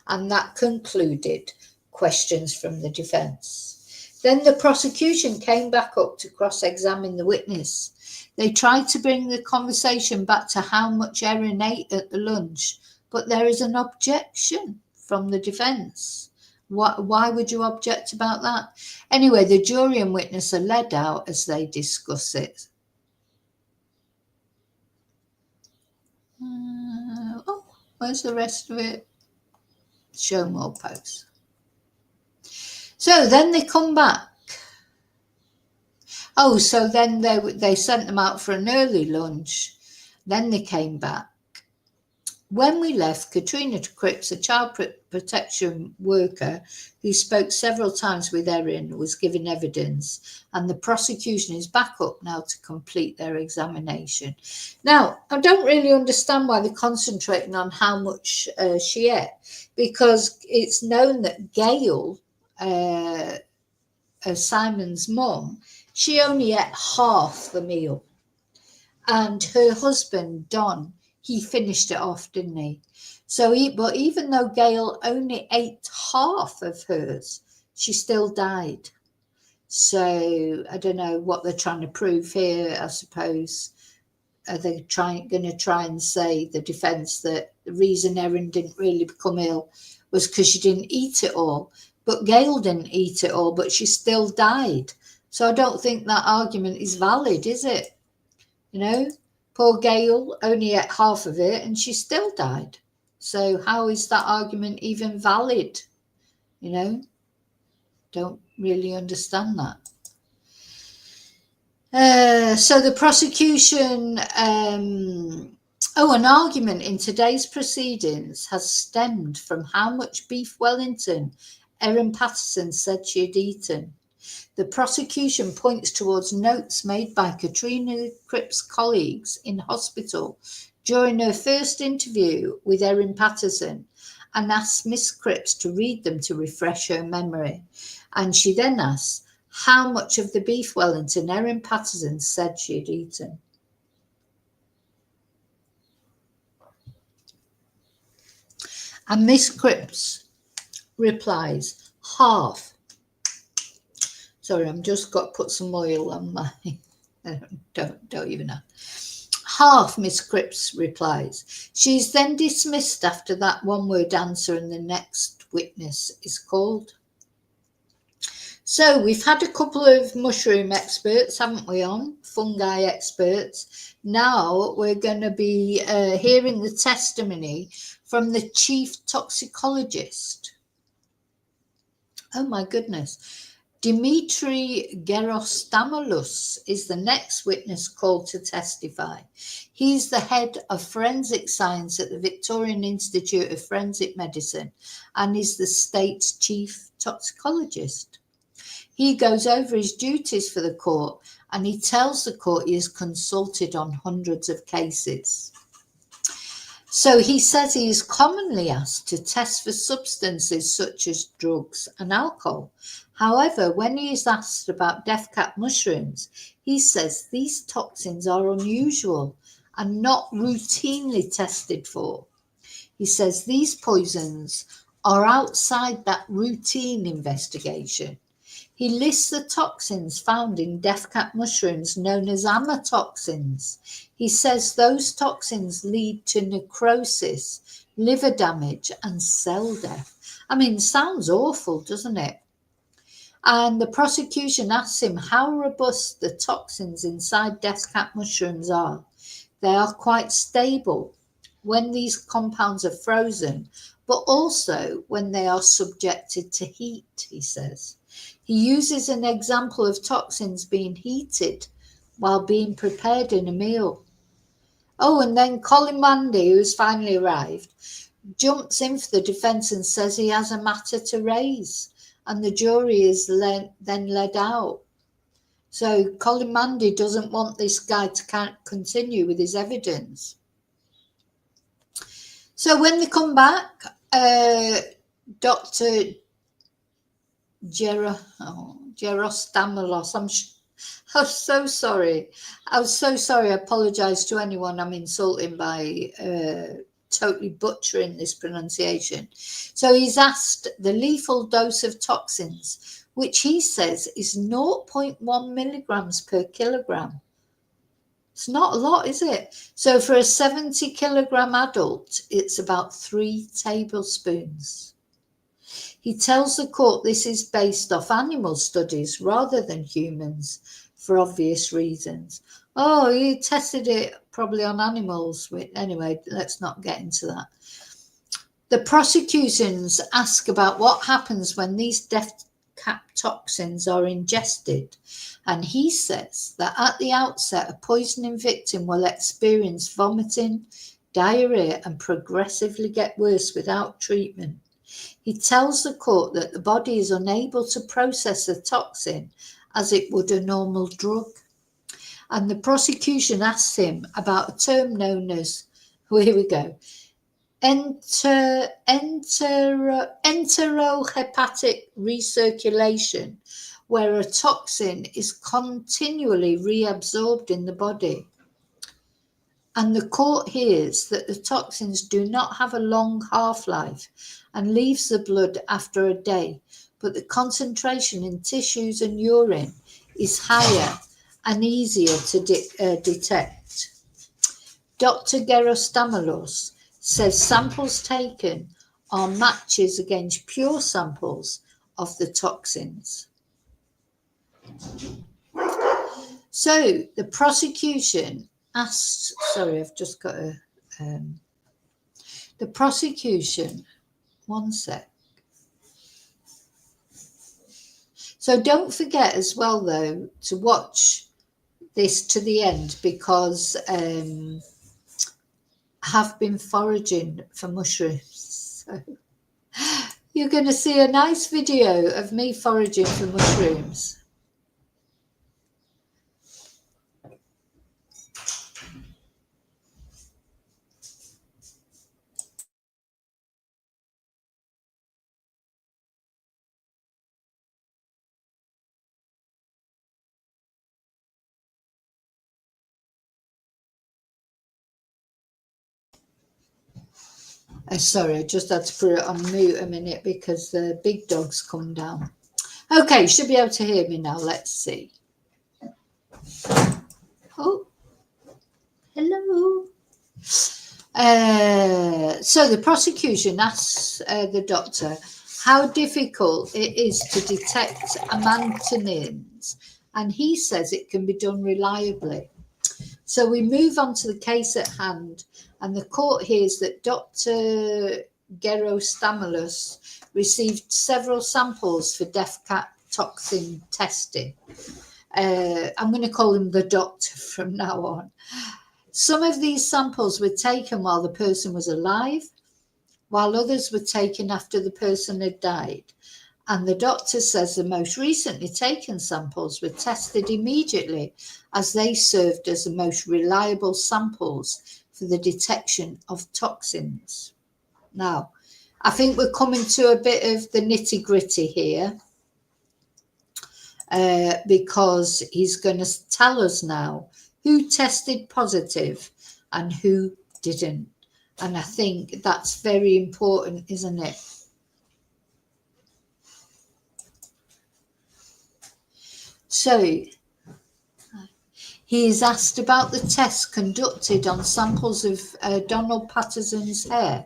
And that concluded questions from the defence. Then the prosecution came back up to cross-examine the witness. They tried to bring the conversation back to how much Erin ate at the lunch, but there is an objection from the defence. Why would you object about that? Anyway, the jury and witness are led out as they discuss it. Where's the rest of it? Show more posts. So then they come back. So then they sent them out for an early lunch. Then they came back. When we left, Katrina Cripps, a child protection worker who spoke several times with Erin, was giving evidence, and the prosecution is back up now to complete their examination. Now, I don't really understand why they're concentrating on how much she ate, because it's known that Gail, Simon's mum, she only ate half the meal, and her husband, Don, he finished it off, didn't he? But even though Gail only ate half of hers, she still died. So I don't know what they're trying to prove here, I suppose. Are they going to try and say, the defence, that the reason Erin didn't really become ill was because she didn't eat it all? But Gail didn't eat it all, but she still died. So I don't think that argument is valid, is it? You know? Poor Gail only ate half of it and she still died. So how is that argument even valid? You know, don't really understand that. So the prosecution, an argument in today's proceedings has stemmed from how much beef Wellington Erin Patterson said she had eaten. The prosecution points towards notes made by Katrina Cripps' colleagues in hospital during her first interview with Erin Patterson, and asks Miss Cripps to read them to refresh her memory. And she then asks how much of the beef Wellington Erin Patterson said she had eaten. And Miss Cripps replies, half. Sorry, I'm just got to put some oil on my, don't even know. Half, Miss Cripps replies. She's then dismissed after that one-word answer and the next witness is called. So we've had a couple of mushroom experts, haven't we, on? Fungi experts. Now we're going to be hearing the testimony from the chief toxicologist. Oh my goodness. Dimitri Gerostamoulos is the next witness called to testify. He's the head of forensic science at the Victorian Institute of Forensic Medicine and is the state's chief toxicologist. He goes over his duties for the court and he tells the court he has consulted on hundreds of cases. So he says he is commonly asked to test for substances such as drugs and alcohol. However, when he is asked about deathcap mushrooms, he says these toxins are unusual and not routinely tested for. He says these poisons are outside that routine investigation. He lists the toxins found in deathcap mushrooms known as amatoxins. He says those toxins lead to necrosis, liver damage, and cell death. I mean, sounds awful, doesn't it? And the prosecution asks him how robust the toxins inside deathcap mushrooms are. They are quite stable when these compounds are frozen, but also when they are subjected to heat, he says. He uses an example of toxins being heated while being prepared in a meal. Oh, and then Colin Mandy, who's finally arrived, jumps in for the defence and says he has a matter to raise, and the jury is then led out. So Colin Mandy doesn't want this guy to continue with his evidence. So when they come back, Dr. Gerostamalos, I'm so sorry. I'm so sorry. I apologise to anyone I'm insulting by totally butchering this pronunciation. So he's asked the lethal dose of toxins, which he says is 0.1 milligrams per kilogram. It's not a lot, is it? So for a 70 kilogram adult, it's about 3 tablespoons. He tells the court this is based off animal studies rather than humans for obvious reasons. Oh, he tested it probably on animals. Anyway, let's not get into that. The prosecutions ask about what happens when these deathcap toxins are ingested. And he says that at the outset, a poisoning victim will experience vomiting, diarrhea, and progressively get worse without treatment. He tells the court that the body is unable to process the toxin as it would a normal drug. And the prosecution asks him about a term known as, here we go, enterohepatic recirculation, where a toxin is continually reabsorbed in the body. And the court hears that the toxins do not have a long half-life and leaves the blood after a day, but the concentration in tissues and urine is higher and easier to detect. Dr. Gerostamalos says samples taken are matches against pure samples of the toxins. So the prosecution asked, sorry, I've just got a, the prosecution, one sec. So don't forget as well, though, to watch this to the end, because I have been foraging for mushrooms. So you're going to see a nice video of me foraging for mushrooms. Sorry, I just had to put it on mute a minute because the big dog's come down. Okay, you should be able to hear me now. Let's see. Oh, hello. So the prosecution asks the doctor how difficult it is to detect amantanins, and he says it can be done reliably. So we move on to the case at hand, and the court hears that Dr. Gerostamalos received several samples for deathcap toxin testing. I'm going to call him the doctor from now on. Some of these samples were taken while the person was alive, while others were taken after the person had died. And the doctor says the most recently taken samples were tested immediately, as they served as the most reliable samples for the detection of toxins. Now, I think we're coming to a bit of the nitty-gritty here. because he's going to tell us now who tested positive and who didn't. And I think that's very important, isn't it? So he is asked about the tests conducted on samples of Donald Patterson's hair,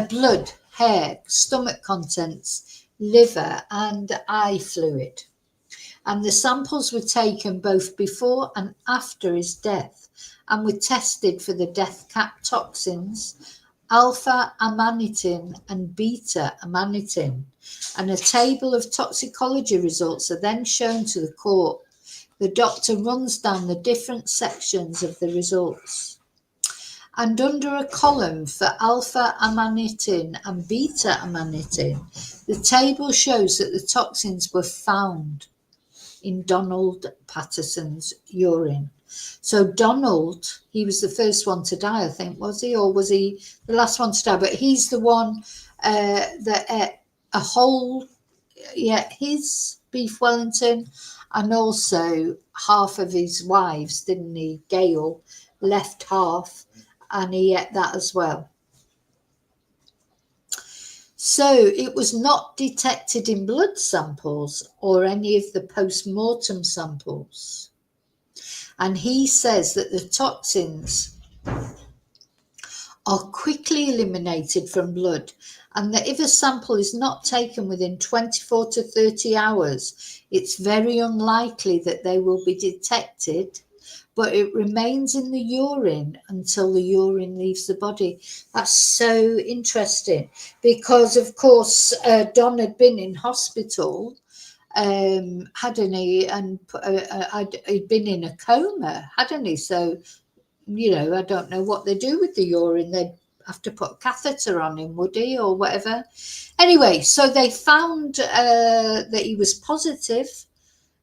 blood, hair, stomach contents, liver and eye fluid. And the samples were taken both before and after his death and were tested for the deathcap toxins, alpha amanitin and beta amanitin. And a table of toxicology results are then shown to the court. The doctor runs down the different sections of the results. And under a column for alpha amanitin and beta amanitin, the table shows that the toxins were found in Donald Patterson's urine. So Donald, he was the first one to die, I think, was he? Or was he the last one to die? But he's the one that ate a whole, his beef Wellington, and also half of his wives, didn't he? Gail left half, and he ate that as well. So it was not detected in blood samples or any of the post-mortem samples. And he says that the toxins are quickly eliminated from blood, and that if a sample is not taken within 24 to 30 hours, it's very unlikely that they will be detected, but it remains in the urine until the urine leaves the body. That's so interesting because, of course, Don had been in hospital, hadn't he? And he'd been in a coma, hadn't he? So, I don't know what they do with the urine. They'd have to put a catheter on him, would he, or whatever? Anyway, so they found that he was positive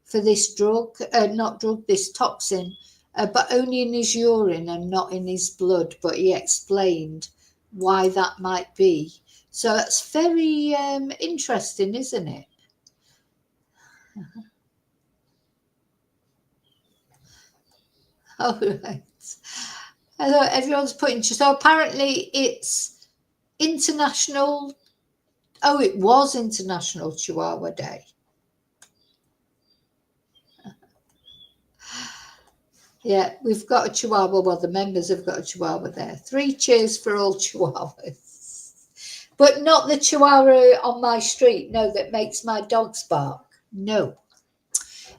for this this toxin, but only in his urine and not in his blood. But he explained why that might be. So that's very interesting, isn't it? All right. Everyone's putting, so apparently it's international. Oh, it was International Chihuahua Day. Yeah, we've got a Chihuahua. Well, the members have got a Chihuahua there. 3 cheers for all Chihuahuas. But not the Chihuahua on my street. No, that makes my dogs bark. No.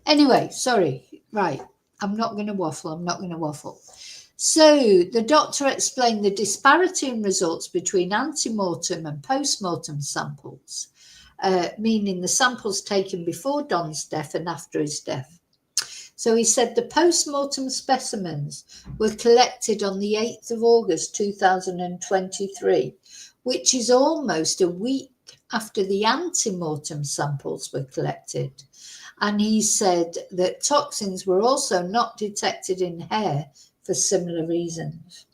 Anyway, sorry. Right. I'm not going to waffle. So the doctor explained the disparity in results between ante-mortem and post-mortem samples, meaning the samples taken before Don's death and after his death. So he said the post-mortem specimens were collected on the 8th of August 2023, which is almost a week after the ante-mortem samples were collected. And he said that toxins were also not detected in hair for similar reasons.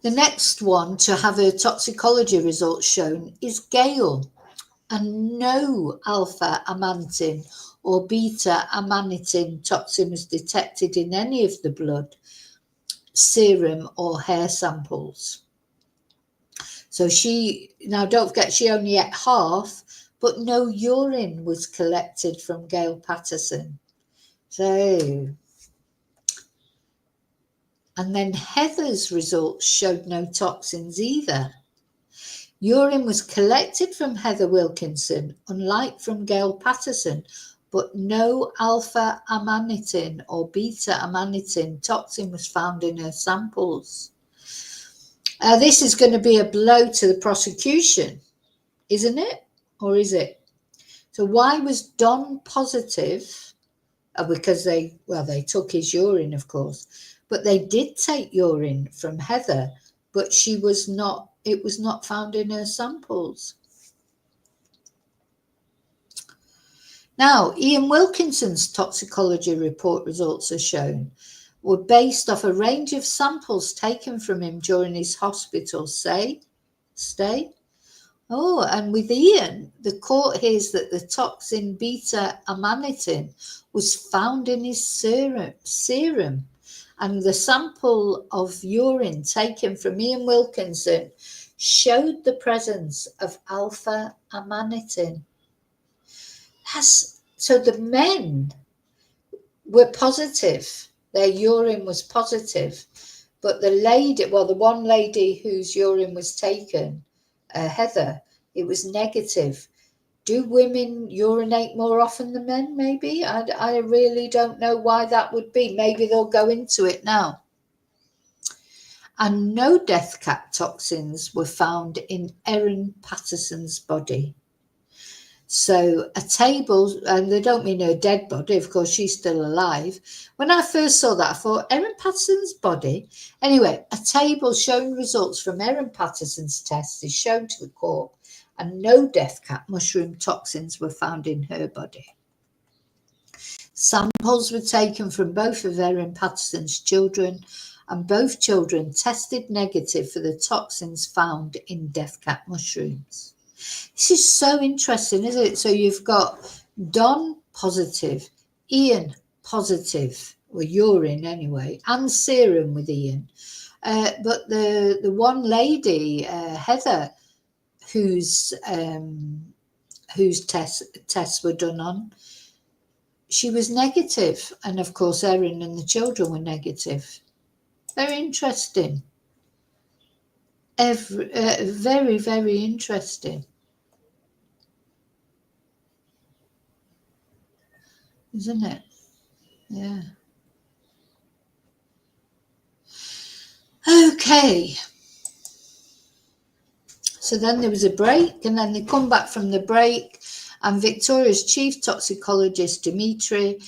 The next one to have her toxicology results shown is Gail, and no alpha amanitin or beta amanitin toxin was detected in any of the blood, serum or hair samples. So now don't forget, she only ate half, but no urine was collected from Gail Patterson. So, and then Heather's results showed no toxins either. Urine was collected from Heather Wilkinson, unlike from Gail Patterson, but no alpha amanitin or beta amanitin toxin was found in her samples. This is going to be a blow to the prosecution, isn't it? Or is it? So why was Don positive? Because they took his urine, of course, but they did take urine from Heather, but it was not found in her samples. Now, Ian Wilkinson's toxicology report results are shown, were based off a range of samples taken from him during his hospital stay. Oh, and with Ian, the court hears that the toxin beta-amanitin was found in his serum, and the sample of urine taken from Ian Wilkinson showed the presence of alpha-amanitin. So the men were positive. Their urine was positive. But the one lady whose urine was taken, Heather, it was negative. Do women urinate more often than men, maybe? I really don't know why that would be. Maybe they'll go into it now. And no death cap toxins were found in Erin Patterson's body. So a table, and they don't mean her dead body, of course, she's still alive. When I first saw that, I thought, Erin Patterson's body? Anyway, a table showing results from Erin Patterson's test is shown to the court, and no death cap mushroom toxins were found in her body. Samples were taken from both of Erin Patterson's children, and both children tested negative for the toxins found in death cap mushrooms. This is so interesting, isn't it? So you've got Don positive, Ian positive, or urine anyway, and serum with Ian. But the one lady, Heather, whose tests were done on, she was negative. And of course, Erin and the children were negative. Very interesting. Very, very interesting. Isn't it? Yeah. Okay. So then there was a break, and then they come back from the break, and Victoria's chief toxicologist, Dimitri,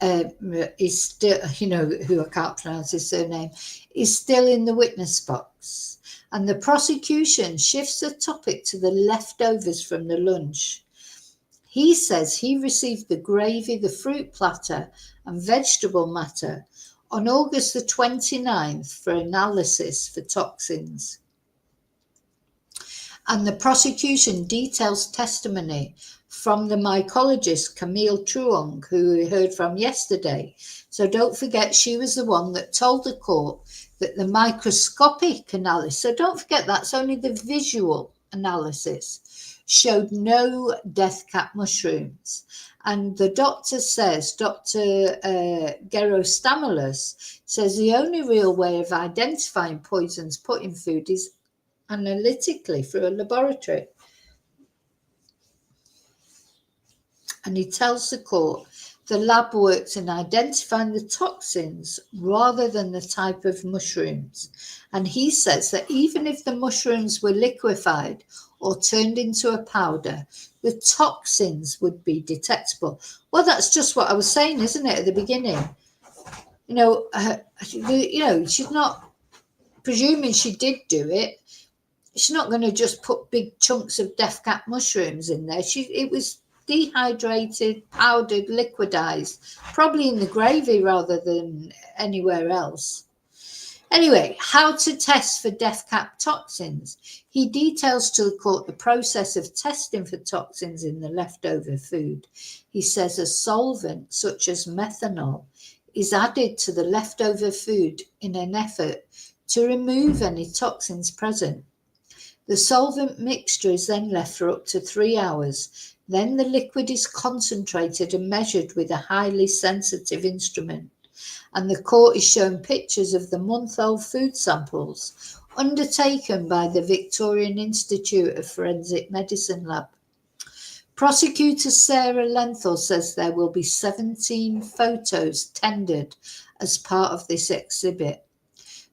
is still, who I can't pronounce his surname, is still in the witness box. And the prosecution shifts the topic to the leftovers from the lunch. He says he received the gravy, the fruit platter, and vegetable matter on August the 29th for analysis for toxins. And the prosecution details testimony from the mycologist Camille Truong, who we heard from yesterday. So don't forget, she was the one that told the court that the microscopic analysis, so don't forget that's only the visual analysis, showed no death cap mushrooms. And the doctor says, Dr. Gerostamoulos says the only real way of identifying poisons put in food is analytically through a laboratory. And he tells the court the lab works in identifying the toxins rather than the type of mushrooms. And he says that even if the mushrooms were liquefied or turned into a powder, the toxins would be detectable. Well, that's just what I was saying, isn't it, at the beginning? She's not, presuming she did do it, she's not going to just put big chunks of death cap mushrooms in there. It was dehydrated, powdered, liquidized, probably in the gravy rather than anywhere else. Anyway, how to test for death cap toxins. He details to the court the process of testing for toxins in the leftover food. He says a solvent such as methanol is added to the leftover food in an effort to remove any toxins present. The solvent mixture is then left for up to 3 hours. Then the liquid is concentrated and measured with a highly sensitive instrument. And the court is shown pictures of the month-old food samples undertaken by the Victorian Institute of Forensic Medicine Lab. Prosecutor Sarah Lenthal says there will be 17 photos tendered as part of this exhibit.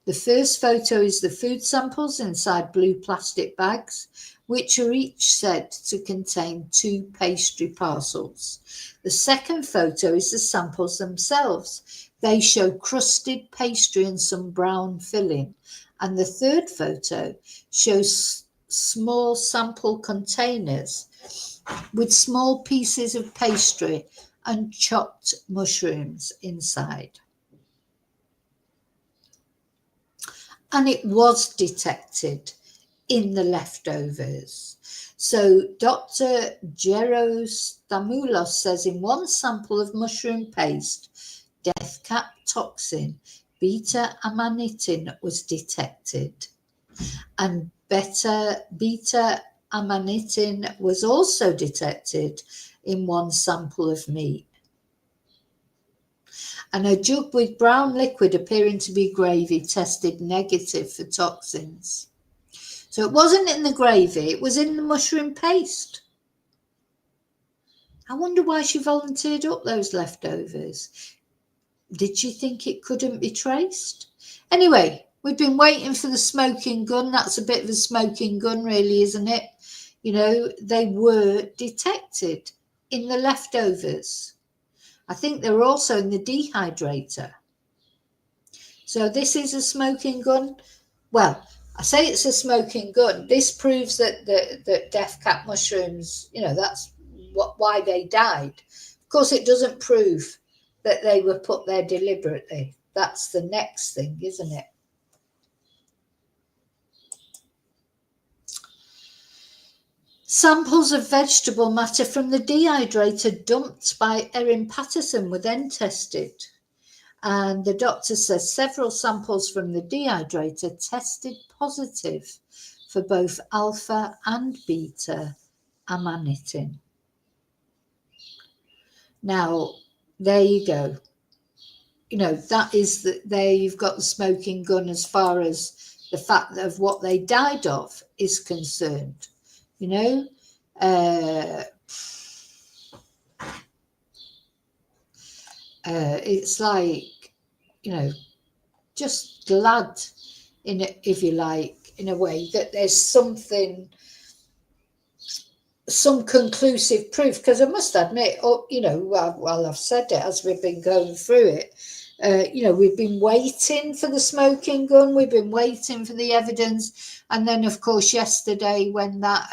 The first photo is the food samples inside blue plastic bags, which are each said to contain 2 pastry parcels. The second photo is the samples themselves. They show crusted pastry and some brown filling. And the third photo shows small sample containers with small pieces of pastry and chopped mushrooms inside. and it was detected in the leftovers. So Dr. Gerostamoulos says in one sample of mushroom paste, deathcap toxin beta-amanitin was detected, and beta-amanitin was also detected in one sample of meat. And a jug with brown liquid appearing to be gravy tested negative for toxins. So it wasn't in the gravy, it was in the mushroom paste. I wonder why she volunteered up those leftovers. Did she think it couldn't be traced? Anyway, we've been waiting for the smoking gun. That's a bit of a smoking gun, really, isn't it? You know, they were detected in the leftovers. I think they were also in the dehydrator. So this is a smoking gun. Well, I say it's a smoking gun. This proves that the deathcap mushrooms, you know, that's why they died. Of course, it doesn't prove that they were put there deliberately. That's the next thing, isn't it? Samples of vegetable matter from the dehydrator dumped by Erin Patterson were then tested. And the doctor says several samples from the dehydrator tested positive for both alpha and beta amanitin. Now, there you go. You know, that is there you've got the smoking gun as far as the fact of what they died of is concerned. You know, it's like, you know, just glad in it, if you like, in a way that there's some conclusive proof, because I must admit, you know, well, I've said it as we've been going through it, you know, we've been waiting for the smoking gun, we've been waiting for the evidence, and then of course yesterday when that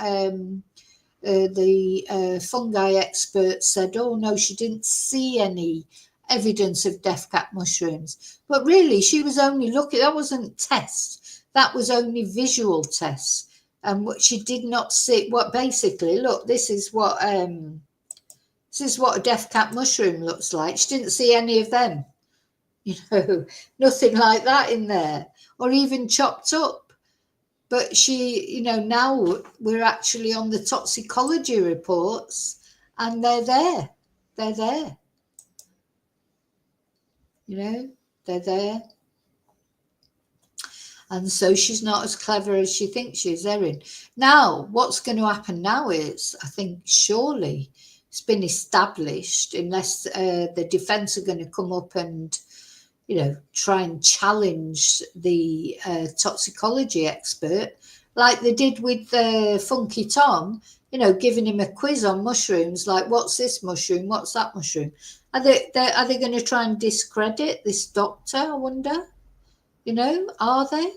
the fungi expert said, oh no, she didn't see any evidence of deathcap mushrooms, but really she was only looking, that wasn't tests, that was only visual tests. And what she did not see, what basically, look, this is what a deathcap mushroom looks like. She didn't see any of them, you know, nothing like that in there, or even chopped up. But she, you know, now we're actually on the toxicology reports, and they're there, you know, they're there. And so she's not as clever as she thinks she is, Erin. Now, what's going to happen now is, I think, surely it's been established, unless the defence are going to come up and, you know, try and challenge the toxicology expert, like they did with Funky Tom, you know, giving him a quiz on mushrooms, like, what's this mushroom? What's that mushroom? Are they going to try and discredit this doctor, I wonder? You know, are they?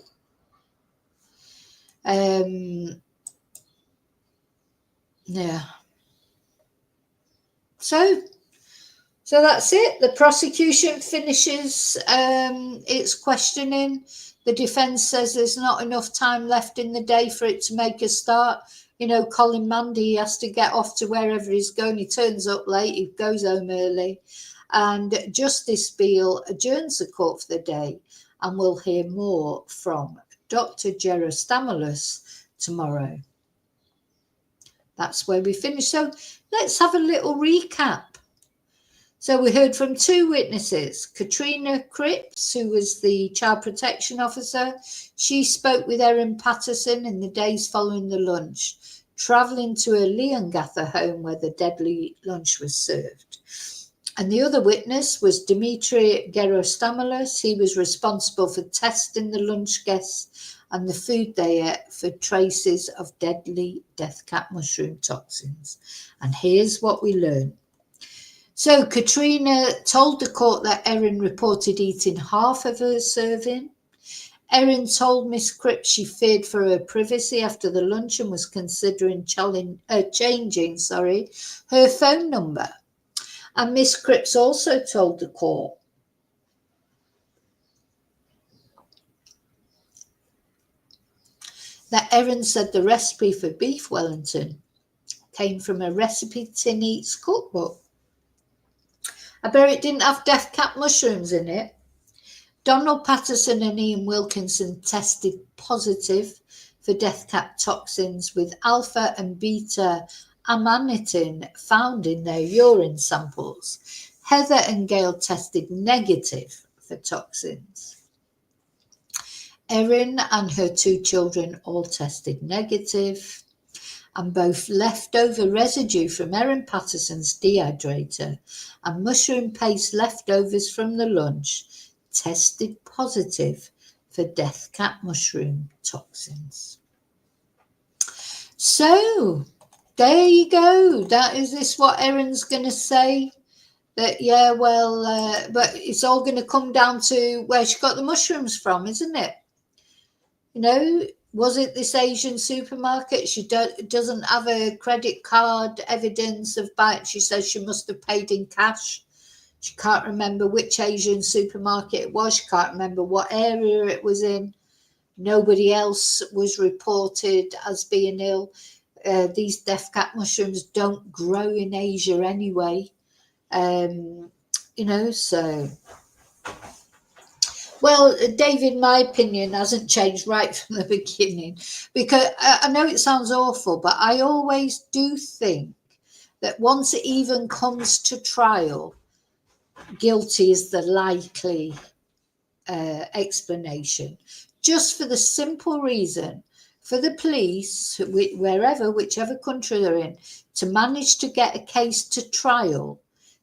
Yeah. So that's it. The prosecution finishes its questioning. The defence says there's not enough time left in the day for it to make a start. You know, Colin Mandy has to get off to wherever he's going. He turns up late, he goes home early. And Justice Beale adjourns the court for the day, and we'll hear more from Dr. Gerostamoulos tomorrow. That's where we finish. So let's have a little recap. So we heard from two witnesses, Katrina Cripps, who was the child protection officer. She spoke with Erin Patterson in the days following the lunch, travelling to a Leongatha home where the deadly lunch was served. And the other witness was Dimitri Gerostamoulos. He was responsible for testing the lunch guests and the food they ate for traces of deadly deathcap mushroom toxins. And here's what we learned. So Katrina told the court that Erin reported eating half of her serving. Erin told Miss Cripps she feared for her privacy after the lunch and was considering changing her phone number. And Miss Cripps also told the court that Erin said the recipe for beef Wellington came from a Recipe Tin Eats cookbook. I bet it didn't have deathcap mushrooms in it. Donald Patterson and Ian Wilkinson tested positive for deathcap toxins with alpha and beta amanitin found in their urine samples. Heather and Gail tested negative for toxins. Erin and her 2 children all tested negative, and both leftover residue from Erin Patterson's dehydrator and mushroom paste leftovers from the lunch tested positive for deathcap mushroom toxins. So there you go. That is this what Erin's going to say? That, yeah, well, but it's all going to come down to where she got the mushrooms from, isn't it? You know, was it this Asian supermarket? She doesn't have a credit card evidence of buying. She says she must have paid in cash. She can't remember which Asian supermarket it was. She can't remember what area it was in. Nobody else was reported as being ill. These deathcap mushrooms don't grow in Asia anyway. You know, so... Well, David, my opinion hasn't changed right from the beginning, because I know it sounds awful, but I always do think that once it even comes to trial, guilty is the likely explanation, just for the simple reason for the police, wherever, whichever country they're in, to manage to get a case to trial,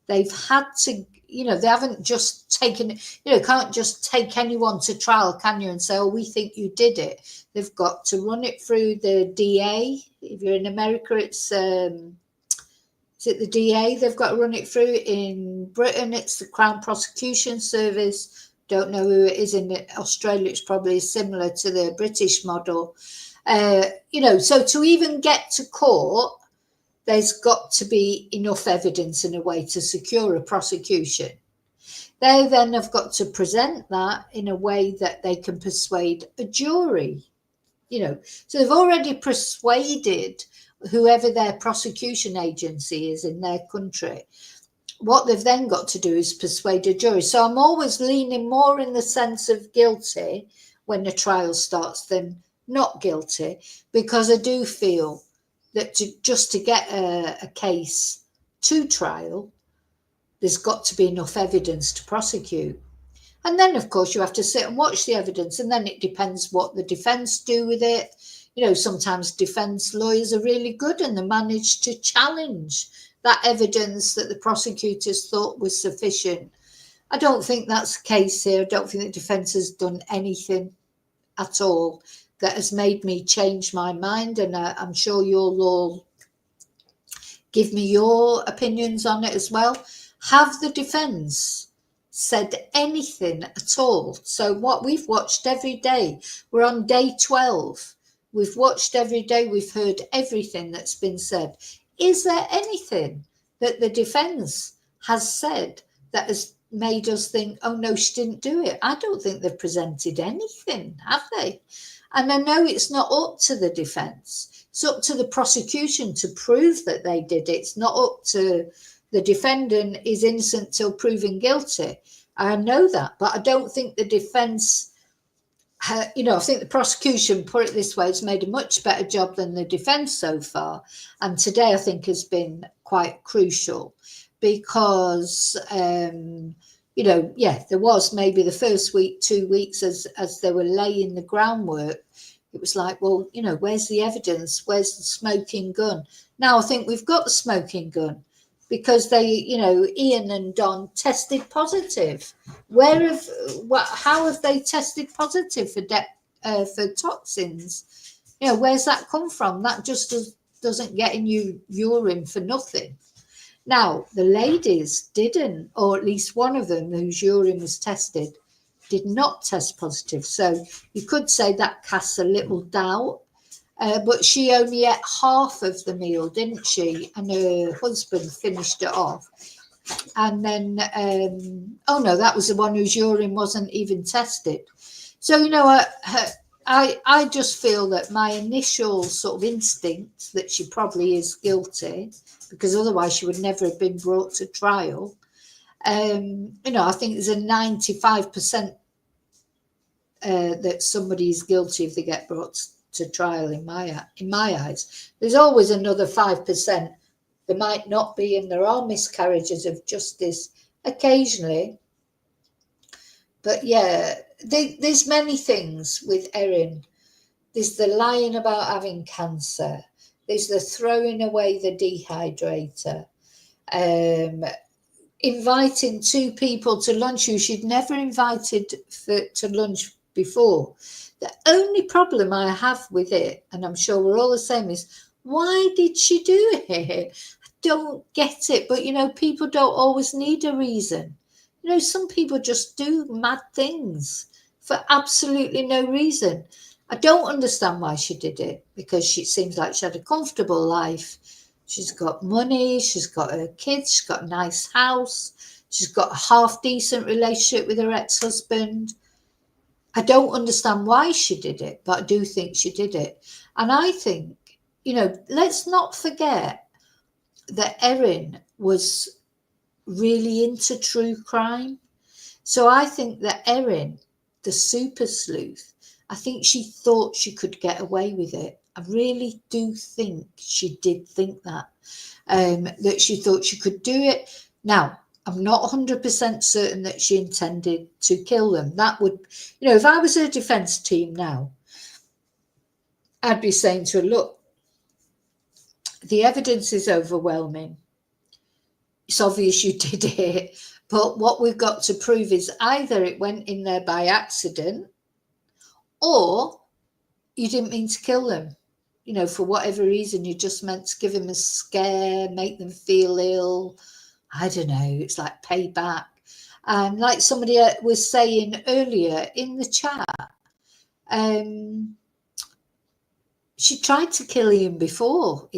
they've had to, you know, they haven't just taken, you know, can't just take anyone to trial, can you, and say, oh, we think you did it. They've got to run it through the DA. If you're in America, it's, is it the DA? They've got to run it through. In Britain, it's the Crown Prosecution Service. Don't know who it is in Australia. It's probably similar to the British model. You know, so to even get to court, there's got to be enough evidence in a way to secure a prosecution. They then have got to present that in a way that they can persuade a jury, you know. So they've already persuaded whoever their prosecution agency is in their country. What they've then got to do is persuade a jury. So I'm always leaning more in the sense of guilty when the trial starts than not guilty, because I do feel that just to get a case to trial, there's got to be enough evidence to prosecute. And then, of course, you have to sit and watch the evidence, and then it depends what the defence do with it. You know, sometimes defence lawyers are really good and they manage to challenge that evidence that the prosecutors thought was sufficient. I don't think that's the case here. I don't think the defence has done anything at all that has made me change my mind, and I'm sure you'll all give me your opinions on it as well. Have the defence said anything at all? So what we've watched every day, we're on day 12. We've watched every day, we've heard everything that's been said. Is there anything that the defence has said that has made us think, oh no, she didn't do it? I don't think they've presented anything, have they? And I know it's not up to the defence. It's up to the prosecution to prove that they did it. It's not up to the defendant is innocent till proven guilty. I know that, but I don't think the defence, you know, I think the prosecution, put it this way, has made a much better job than the defence so far. And today I think has been quite crucial because, you know, yeah, there was maybe the first week, 2 weeks as they were laying the groundwork. It was like, well, you know, where's the evidence? Where's the smoking gun? Now I think we've got the smoking gun because they, you know, Ian and Don tested positive. How have they tested positive for toxins? You know, where's that come from? That just doesn't get in your urine for nothing. Now, the ladies didn't, or at least one of them whose urine was tested, did not test positive. So you could say that casts a little doubt. But she only ate half of the meal, didn't she? And her husband finished it off. And then, oh no, that was the one whose urine wasn't even tested. So, you know, I just feel that my initial sort of instinct that she probably is guilty, because otherwise she would never have been brought to trial. You know, I think there's a 95% that somebody is guilty if they get brought to trial. In my eyes, there's always another 5%. There might not be, and there are miscarriages of justice occasionally. But yeah, there's many things with Erin. There's the lying about having cancer. There's the throwing away the dehydrator. Inviting two people to lunch who she'd never invited to lunch before. The only problem I have with it, and I'm sure we're all the same, is why did she do it? I don't get it. But, you know, people don't always need a reason. You know, some people just do mad things for absolutely no reason. I don't understand why she did it, because it seems like she had a comfortable life. She's got money, she's got her kids, she's got a nice house, she's got a half-decent relationship with her ex-husband. I don't understand why she did it, but I do think she did it. And I think, you know, let's not forget that Erin was really into true crime. So I think that Erin, the super sleuth, I think she thought she could get away with it. I really do think she did think that, that she thought she could do it. Now, I'm not 100% certain that she intended to kill them. That would, you know, if I was her defence team now, I'd be saying to her, look, the evidence is overwhelming. It's obvious you did it. But what we've got to prove is either it went in there by accident or you didn't mean to kill them. You know, for whatever reason, you just meant to give them a scare, make them feel ill. I don't know. It's like payback. And like somebody was saying earlier in the chat, she tried to kill Ian before,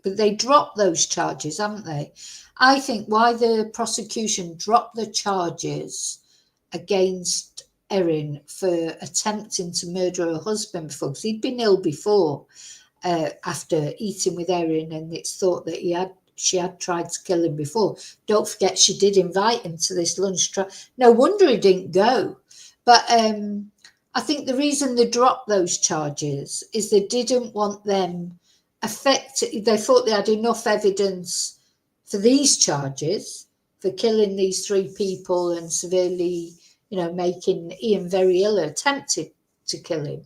but they dropped those charges, haven't they? I think why the prosecution dropped the charges against Erin for attempting to murder her husband before, because he'd been ill before after eating with Erin, and it's thought that she had tried to kill him before. Don't forget, she did invite him to this lunch trial. No wonder he didn't go. But I think the reason they dropped those charges is they didn't want them affected. They thought they had enough evidence for these charges, for killing these 3 people and severely, you know, making Ian very ill, attempted to kill him.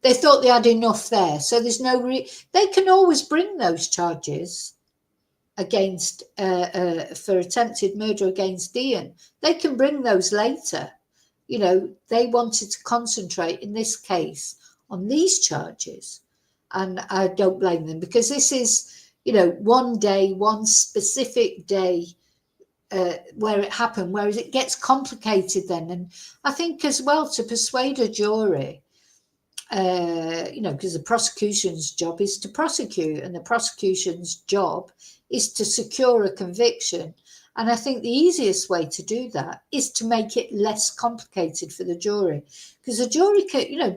They thought they had enough there. So there's no they can always bring those charges against for attempted murder against Ian. They can bring those later. You know, they wanted to concentrate in this case on these charges. And I don't blame them, because this is, you know, one day, one specific day where it happened, whereas it gets complicated then. And I think as well, to persuade a jury, you know, because the prosecution's job is to prosecute, and the prosecution's job is to secure a conviction. And I think the easiest way to do that is to make it less complicated for the jury, because the jury, you know,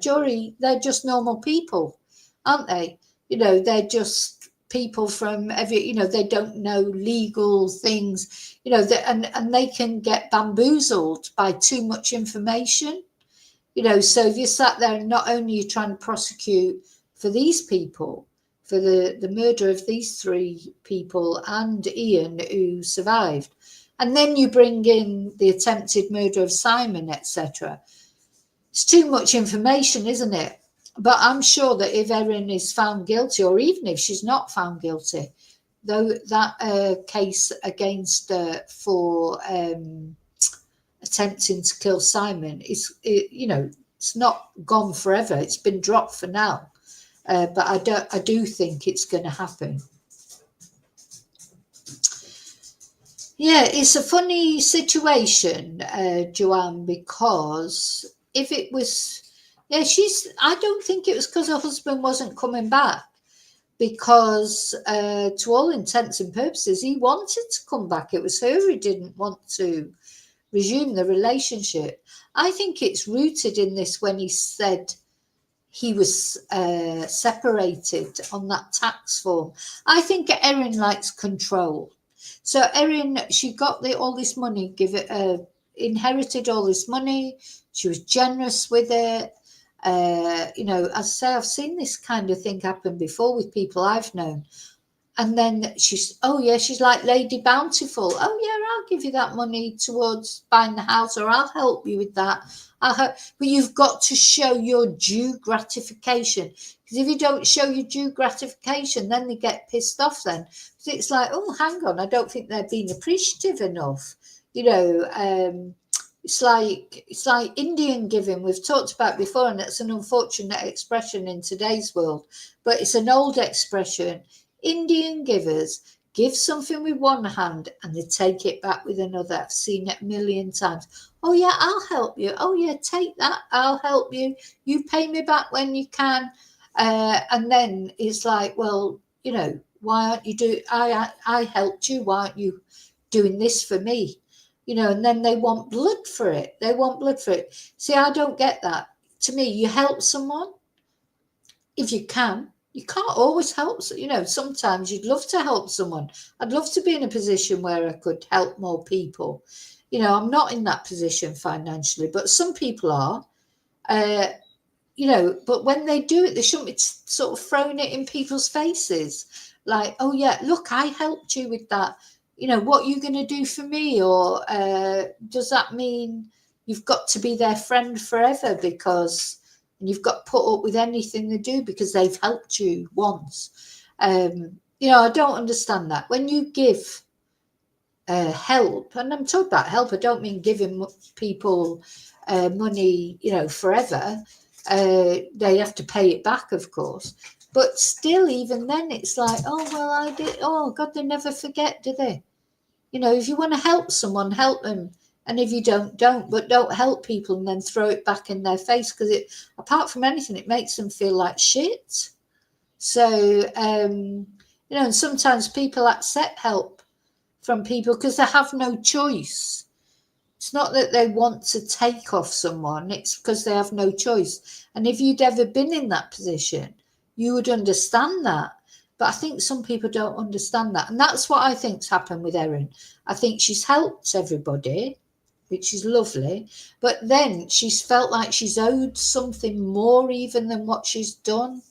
they're just normal people, aren't they? You know, they're just people from you know, they don't know legal things, you know, and they can get bamboozled by too much information. You know, so if you sat there and not only you're trying to prosecute for these people, for the murder of these 3 people and Ian, who survived, and then you bring in the attempted murder of Simon, etc. It's too much information, isn't it? But I'm sure that if Erin is found guilty, or even if she's not found guilty, though that case against her for attempting to kill Simon you know, it's not gone forever. It's been dropped for now. But I do think it's going to happen. Yeah, it's a funny situation, Joanne, because if it was, yeah, I don't think it was because her husband wasn't coming back, because to all intents and purposes, he wanted to come back. It was her who didn't want to resume the relationship. I think it's rooted in this when he said he was separated on that tax form. I think Erin likes control. So Erin, she got all this money, inherited all this money. She was generous with it. You know, as I say, I've seen this kind of thing happen before with people I've known. And then she's like Lady Bountiful. Oh yeah, I'll give you that money towards buying the house, or I'll help you with that. But you've got to show your due gratification, because if you don't show your due gratification, then they get pissed off. Then it's like, oh, hang on, I don't think they're being appreciative enough. You know, it's like Indian giving. We've talked about before, and it's an unfortunate expression in today's world, but it's an old expression. Indian givers give something with one hand and they take it back with another. I've seen it a million times. Oh yeah, I'll help you. Oh yeah, take that. I'll help you. You pay me back when you can. And then it's like, well, you know, why aren't you I helped you. Why aren't you doing this for me? You know, and then they want blood for it. They want blood for it. See, I don't get that. To me, you help someone if you can. You can't always help. You know, sometimes you'd love to help someone. I'd love to be in a position where I could help more people. You know, I'm not in that position financially, but some people are. You know, but when they do it, they shouldn't be sort of throwing it in people's faces. Like, oh yeah, look, I helped you with that. You know, what are you going to do for me? Or does that mean you've got to be their friend forever because... and you've got to put up with anything they do because they've helped you once? You know, I don't understand that. When you give help, and I'm talking about help, I don't mean giving people money, you know, forever. They have to pay it back, of course. But still, even then, it's like, oh, well, I did. Oh, God, they never forget, do they? You know, if you want to help someone, help them. And if you don't. But don't help people and then throw it back in their face, because it, apart from anything, it makes them feel like shit. So, you know, and sometimes people accept help from people because they have no choice. It's not that they want to take off someone, it's because they have no choice. And if you'd ever been in that position, you would understand that. But I think some people don't understand that. And that's what I think's happened with Erin. I think she's helped everybody, which is lovely, but then she's felt like she's owed something more even than what she's done.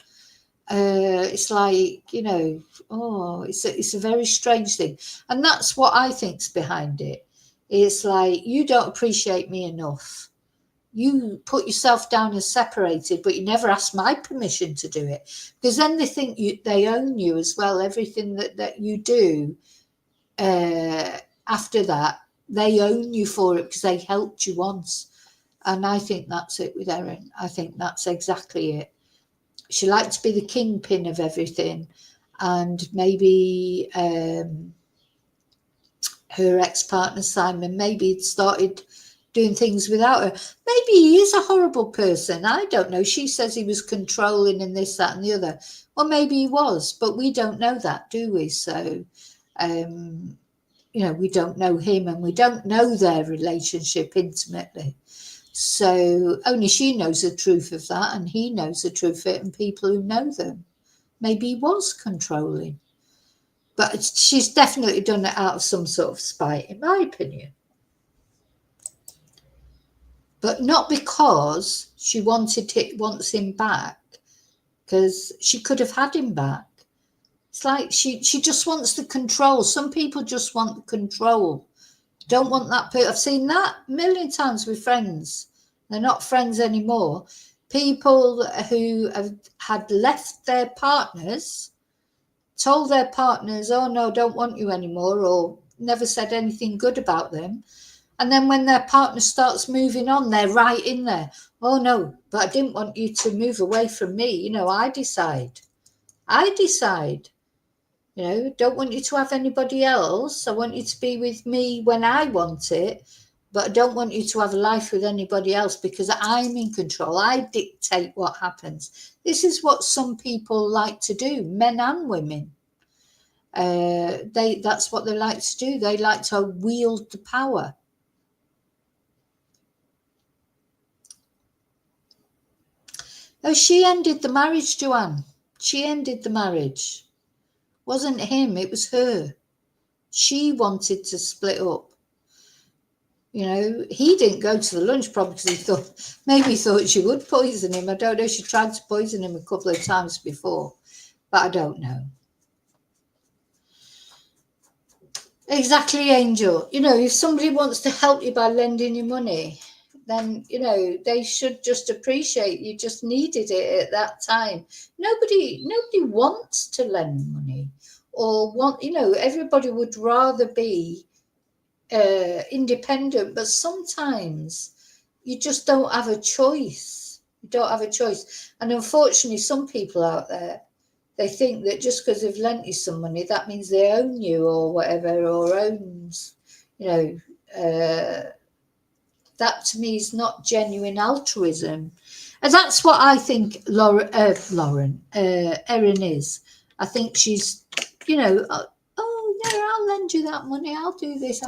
It's like, you know, oh, it's a very strange thing. And that's what I think's behind it. It's like, you don't appreciate me enough. You put yourself down as separated, but you never asked my permission to do it. Because then they think they own you as well. Everything that you do after that, they own you for it because they helped you once. And I think that's it with Erin. I think that's exactly it. She liked to be the kingpin of everything, and maybe her ex-partner Simon maybe started doing things without her. Maybe he is a horrible person. I don't know. She says he was controlling and this, that and the other. Well, maybe he was, but we don't know that, do we? So, you know, we don't know him and we don't know their relationship intimately. So only she knows the truth of that, and he knows the truth of it, and people who know them. Maybe he was controlling. But she's definitely done it out of some sort of spite, in my opinion. But not because she wants him back, because she could have had him back. It's like she just wants the control. Some people just want the control. Don't want that. I've seen that a million times with friends. They're not friends anymore. People who had left their partners, told their partners, oh no, don't want you anymore, or never said anything good about them. And then when their partner starts moving on, they're right in there. Oh no, but I didn't want you to move away from me. You know, I decide. You know, don't want you to have anybody else. I want you to be with me when I want it, but I don't want you to have a life with anybody else because I'm in control. I dictate what happens. This is what some people like to do, men and women. That's what they like to do. They like to wield the power. Oh, she ended the marriage, Joanne. She ended the marriage. Wasn't him, it was her. She wanted to split up. You know, he didn't go to the lunch probably because he thought she would poison him. I don't know. She tried to poison him a couple of times before, but I don't know. Exactly, Angel. You know, if somebody wants to help you by lending you money, then, you know, they should just appreciate you just needed it at that time. Nobody wants to lend money or you know, everybody would rather be independent, but sometimes you just don't have a choice. You don't have a choice. And unfortunately, some people out there, they think that just because they've lent you some money, that means they own you or whatever, or owns, you know, that to me is not genuine altruism. And that's what I think Erin is. I think she's, you know, oh yeah, I'll lend you that money, I'll do this.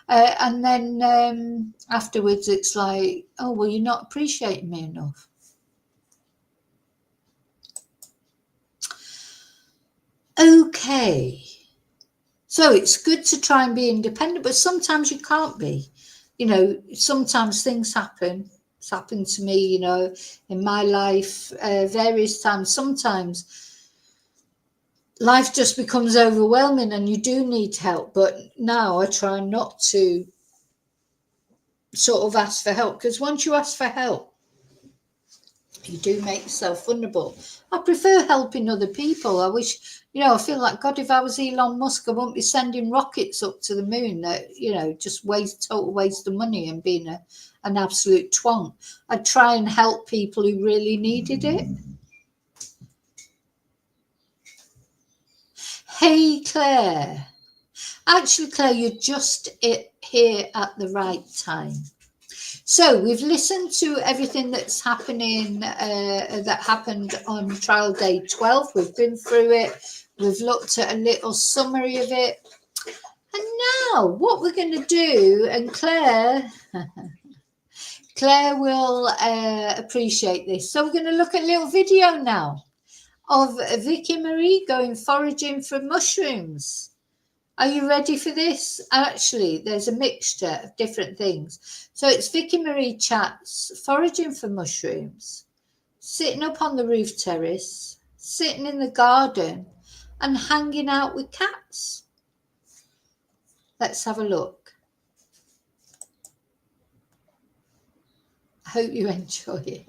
And then afterwards it's like, oh, well, you're not appreciating me enough. Okay. So it's good to try and be independent, but sometimes you can't be. You know, sometimes things happen. It's happened to me, you know, in my life various times. Sometimes life just becomes overwhelming and you do need help. But now I try not to sort of ask for help, because once you ask for help, you do make yourself vulnerable. I prefer helping other people. I wish, you know, I feel like, God, if I was Elon Musk, I wouldn't be sending rockets up to the moon that, you know, just total waste of money and being an absolute twonk. I'd try and help people who really needed it. Hey, Claire. Actually, Claire, you're just here at the right time. So we've listened to everything that's happening, that happened on trial day 12. We've been through it. We've looked at a little summary of it. And now what we're going to do, and Claire will appreciate this. So we're going to look at a little video now of Vicky Marie going foraging for mushrooms. Are you ready for this? Actually, there's a mixture of different things. So it's Vicky Marie chats, foraging for mushrooms, sitting up on the roof terrace, sitting in the garden, and hanging out with cats. Let's have a look. I hope you enjoy it.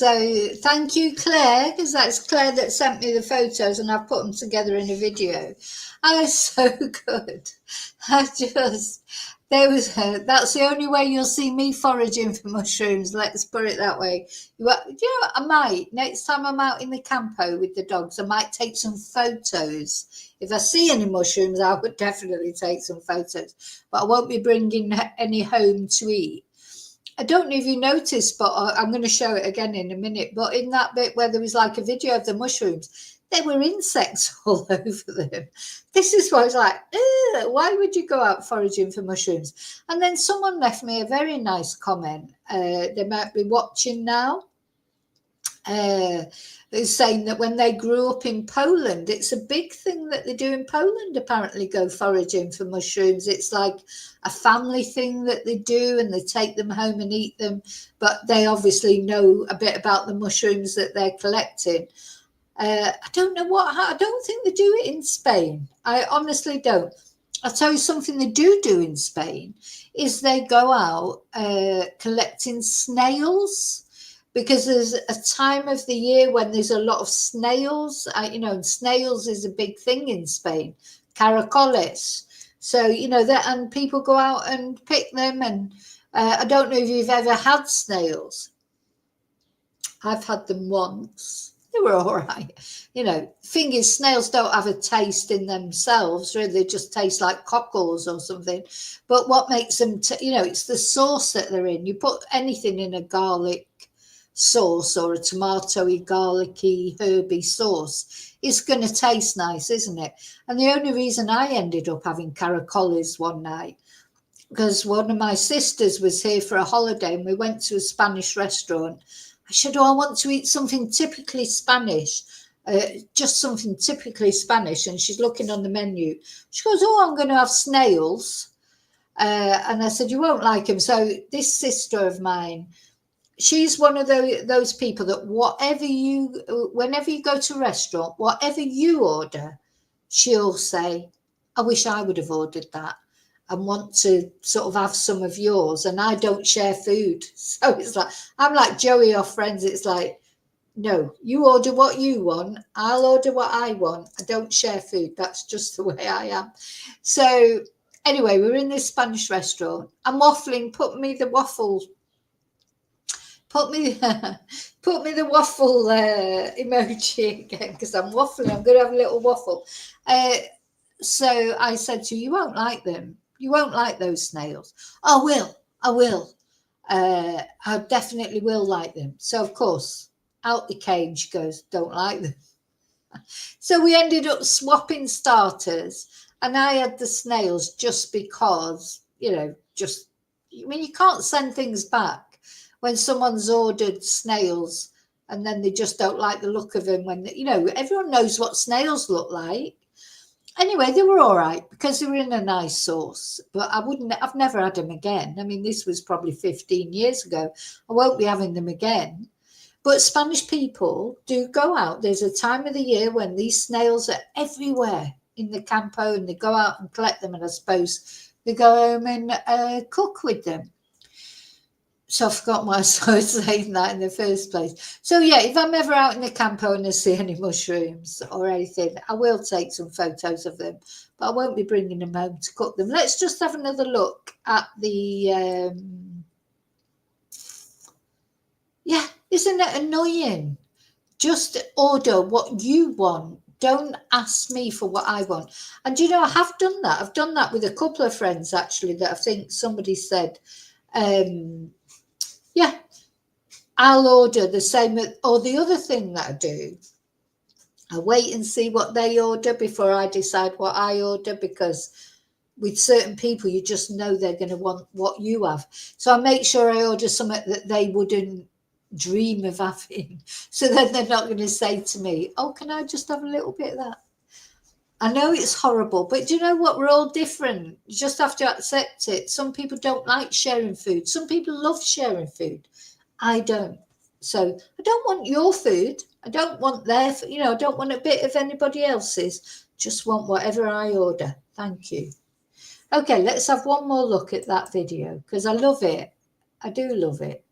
So thank you, Claire, because that's Claire that sent me the photos and I've put them together in a video. And it's so good. That's the only way you'll see me foraging for mushrooms. Let's put it that way. I might, next time I'm out in the campo with the dogs, I might take some photos. If I see any mushrooms, I would definitely take some photos, but I won't be bringing any home to eat. I don't know if you noticed, but I'm going to show it again in a minute. But in that bit where there was like a video of the mushrooms, there were insects all over them. This is what I was like, why would you go out foraging for mushrooms? And then someone left me a very nice comment. They might be watching now. Saying that when they grew up in Poland, it's a big thing that they do in Poland, apparently, go foraging for mushrooms. It's like a family thing that they do, and they take them home and eat them, but they obviously know a bit about the mushrooms that they're collecting. I don't know I don't think they do it in Spain. I honestly don't. I'll tell you something they do in Spain is they go out collecting snails, because there's a time of the year when there's a lot of snails, and snails is a big thing in Spain, caracoles. So, and people go out and pick them. And I don't know if you've ever had snails. I've had them once. They were all right. Thing is, snails don't have a taste in themselves, really. They just taste like cockles or something. But what makes them, it's the sauce that they're in. You put anything in a garlic sauce or a tomatoey, garlicky, herby sauce, it's going to taste nice, isn't it? And the only reason I ended up having caracoles one night, because one of my sisters was here for a holiday and we went to a Spanish restaurant. I said, I want to eat something typically Spanish, just something typically Spanish. And she's looking on the menu. She goes, I'm going to have snails. And I said, you won't like them. So this sister of mine, she's one of those people that whenever you go to a restaurant, whatever you order, she'll say, I wish I would have ordered that and want to sort of have some of yours. And I don't share food. So it's like, I'm like Joey off Friends. It's like, no, you order what you want. I'll order what I want. I don't share food. That's just the way I am. So anyway, we're in this Spanish restaurant. I'm waffling. Put me the waffle emoji again, because I'm waffling. I'm going to have a little waffle. So I said to you, you won't like them. You won't like those snails. I will. I definitely will like them. So, of course, out the cage, she goes, don't like them. So we ended up swapping starters, and I had the snails just because, you can't send things back when someone's ordered snails and then they just don't like the look of them. When, everyone knows what snails look like. Anyway, they were all right because they were in a nice sauce, but I've never had them again. I mean, this was probably 15 years ago. I won't be having them again. But Spanish people do go out. There's a time of the year when these snails are everywhere in the campo, and they go out and collect them. And I suppose they go home and cook with them. So I forgot why I started saying that in the first place. So yeah, if I'm ever out in the campo and I see any mushrooms or anything, I will take some photos of them, but I won't be bringing them home to cook them. Let's just have another look at the, yeah, isn't it annoying? Just order what you want. Don't ask me for what I want. And I have done that. I've done that with a couple of friends, actually, that I think somebody said, yeah, I'll order the same. Or the other thing that I do, I wait and see what they order before I decide what I order, because with certain people, you just know they're going to want what you have. So I make sure I order something that they wouldn't dream of having. So then they're not going to say to me, can I just have a little bit of that? I know it's horrible, but do you know what? We're all different. You just have to accept it. Some people don't like sharing food. Some people love sharing food. I don't. So I don't want your food. I don't want their, I don't want a bit of anybody else's. Just want whatever I order. Thank you. Okay, let's have one more look at that video, because I love it. I do love it.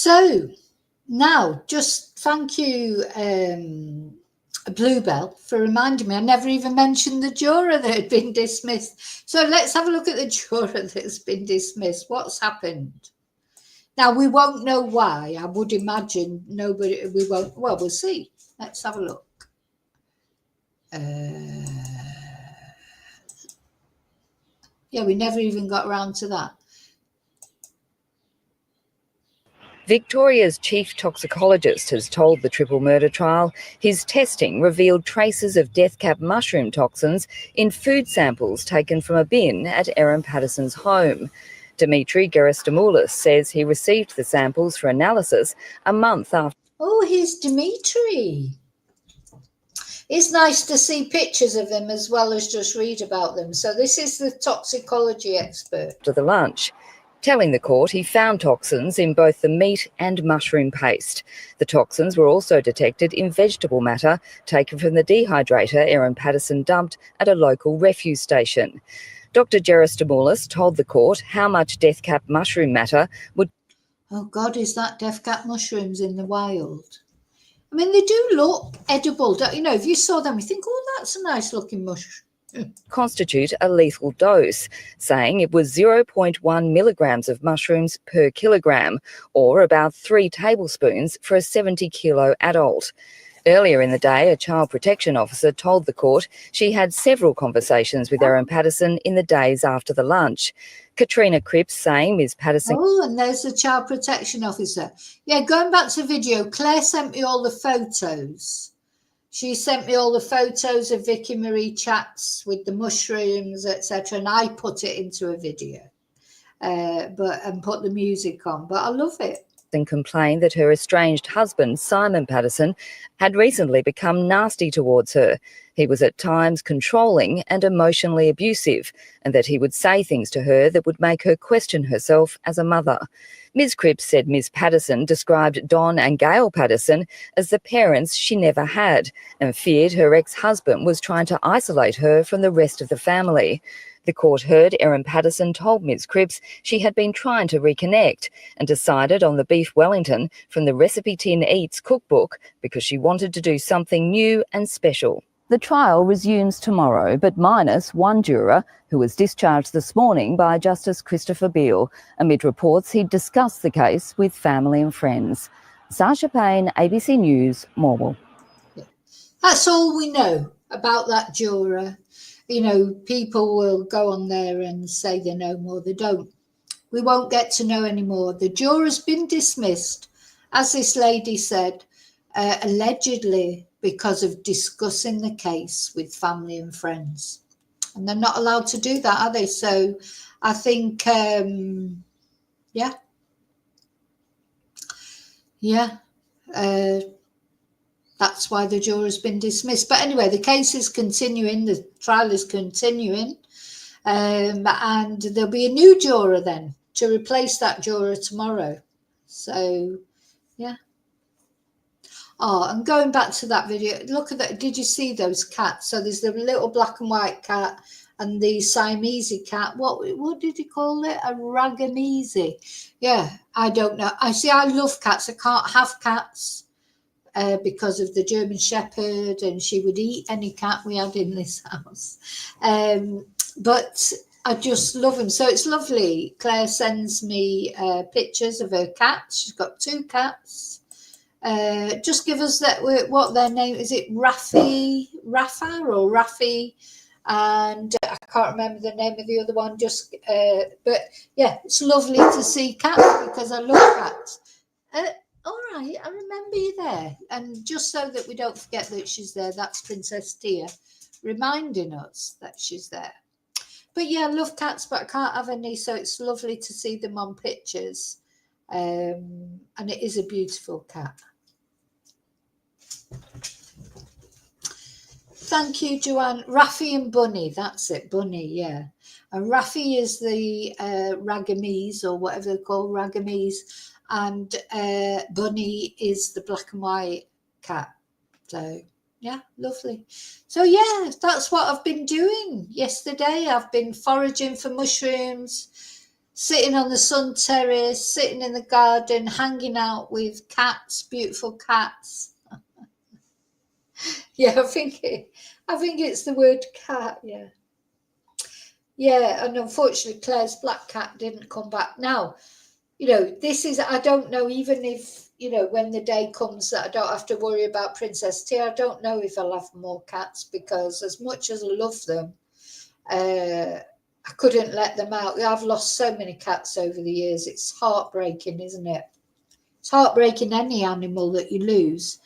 So now, just thank you, Bluebell, for reminding me. I never even mentioned the juror that had been dismissed. So let's have a look at the juror that's been dismissed. What's happened? Now, we won't know why. I would imagine nobody, we won't. Well, we'll see. Let's have a look. Yeah, we never even got around to that. Victoria's chief toxicologist has told the triple murder trial his testing revealed traces of deathcap mushroom toxins in food samples taken from a bin at Erin Patterson's home. Dimitri Gerastimoulis says he received the samples for analysis a month after. Oh, here's Dimitri. It's nice to see pictures of them as well as just read about them. So this is the toxicology expert. After the lunch, telling the court he found toxins in both the meat and mushroom paste. The toxins were also detected in vegetable matter taken from the dehydrator Erin Patterson dumped at a local refuse station. Dr. Gerastimoulis told the court how much deathcap mushroom matter would... Oh God, is that deathcap mushrooms in the wild? I mean, they do look edible. Don't you know, if you saw them, you think, oh, that's a nice looking mushroom. Constitute a lethal dose, saying it was 0.1 milligrams of mushrooms per kilogram, or about 3 tablespoons for a 70-kilo adult. Earlier in the day, a child protection officer told the court she had several conversations with Erin Patterson in the days after the lunch. Katrina Cripps saying Ms. Patterson... Oh, and there's the child protection officer. Yeah, going back to the video, Claire sent me all the photos. She sent me all the photos of Vicky Marie chats with the mushrooms, etc., and I put it into a video, and put the music on. But I love it. And complained that her estranged husband, Simon Patterson, had recently become nasty towards her. He was at times controlling and emotionally abusive, and that he would say things to her that would make her question herself as a mother. Ms. Cripps said Ms. Patterson described Don and Gail Patterson as the parents she never had, and feared her ex-husband was trying to isolate her from the rest of the family. The court heard Erin Patterson told Ms. Cripps she had been trying to reconnect and decided on the beef Wellington from the Recipe Tin Eats cookbook because she wanted to do something new and special. The trial resumes tomorrow, but minus one juror who was discharged this morning by Justice Christopher Beale amid reports he'd discussed the case with family and friends. Sasha Payne, ABC News, Morwell. That's all we know about that juror. You know, people will go on there and say they know more. They don't. We won't get to know anymore. The juror's been dismissed, as this lady said, allegedly because of discussing the case with family and friends. And they're not allowed to do that, are they? So I think, yeah. That's why the juror's been dismissed. But anyway, the case is continuing. The trial is continuing. And there'll be a new juror then to replace that juror tomorrow. So, yeah. Oh, and going back to that video, look at that. Did you see those cats? So there's the little black and white cat and the Siamese cat. What did he call it? A Ragamese. Yeah, I don't know. I love cats. I can't have cats. Because of the German Shepherd, and she would eat any cat we had in this house. But I just love them. So it's lovely. Claire sends me pictures of her cats. She's got 2 cats. Just give us what their name is. It Rafa or Rafi? And I can't remember the name of the other one. But yeah, it's lovely to see cats because I love cats. All right, I remember you there. And just so that we don't forget that she's there, that's Princess Tia reminding us that she's there. But yeah, I love cats, but I can't have any, so it's lovely to see them on pictures. And it is a beautiful cat. Thank you, Joanne. Rafi and Bunny, that's it, Bunny, yeah. And Rafi is the Ragamese, or whatever they're called, Ragamese. And Bunny is the black and white cat. So yeah, lovely. So yeah, that's what I've been doing yesterday. I've been foraging for mushrooms, sitting on the sun terrace, sitting in the garden, hanging out with cats, beautiful cats. Yeah, I think it's the word cat. Yeah. Yeah, and unfortunately Claire's black cat didn't come back. Now, you know, this is, I don't know, even if, you know, when the day comes that I don't have to worry about Princess Tea, I don't know if I'll have more cats, because as much as I love them, I couldn't let them out. I've lost so many cats over the years. It's heartbreaking, isn't it? It's heartbreaking, any animal that you lose.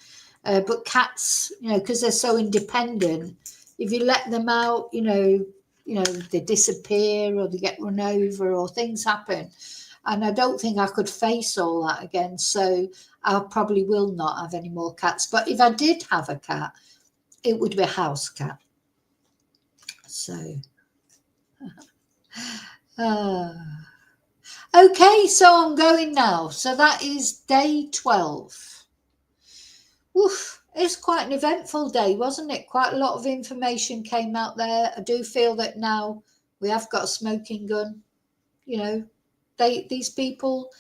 But cats, you know, because they're so independent, if you let them out, you know, they disappear or they get run over or things happen. And I don't think I could face all that again. So I probably will not have any more cats. But if I did have a cat, it would be a house cat. So... okay, so I'm going now. So that is day 12. Oof, it's quite an eventful day, wasn't it? Quite a lot of information came out there. I do feel that now we have got a smoking gun. You know, these people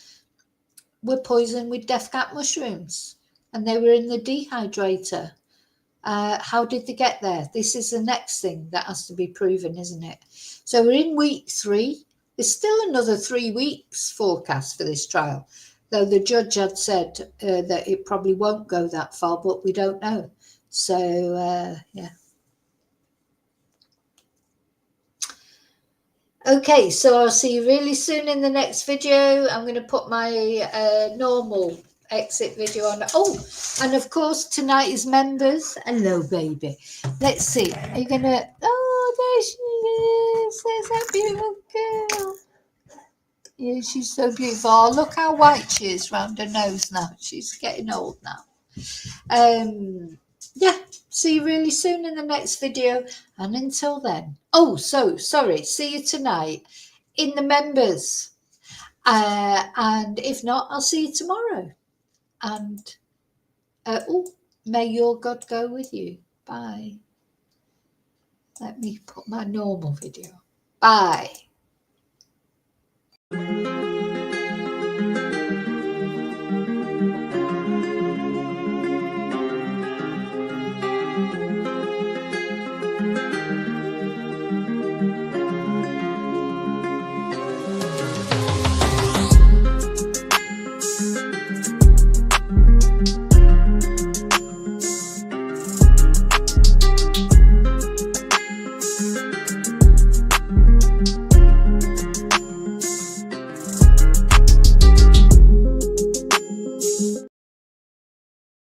were poisoned with deathcap mushrooms, and they were in the dehydrator. How did they get there? This is the next thing that has to be proven, isn't it? So we're in week 3. There's still another 3 weeks forecast for this trial, though the judge had said that it probably won't go that far, but we don't know. So, yeah. Okay, so I'll see you really soon in the next video. I'm going to put my normal exit video on. Oh, and of course tonight is members. Hello, baby. Let's see. Are you going to... Oh, there she is. There's that beautiful girl. Yeah, she's so beautiful. Oh, look how white she is round her nose now. She's getting old now. Yeah, see you really soon in the next video. And until then, oh, so sorry, see you tonight in the members. And if not, I'll see you tomorrow. And may your God go with you. Bye. Let me put my normal video. Bye.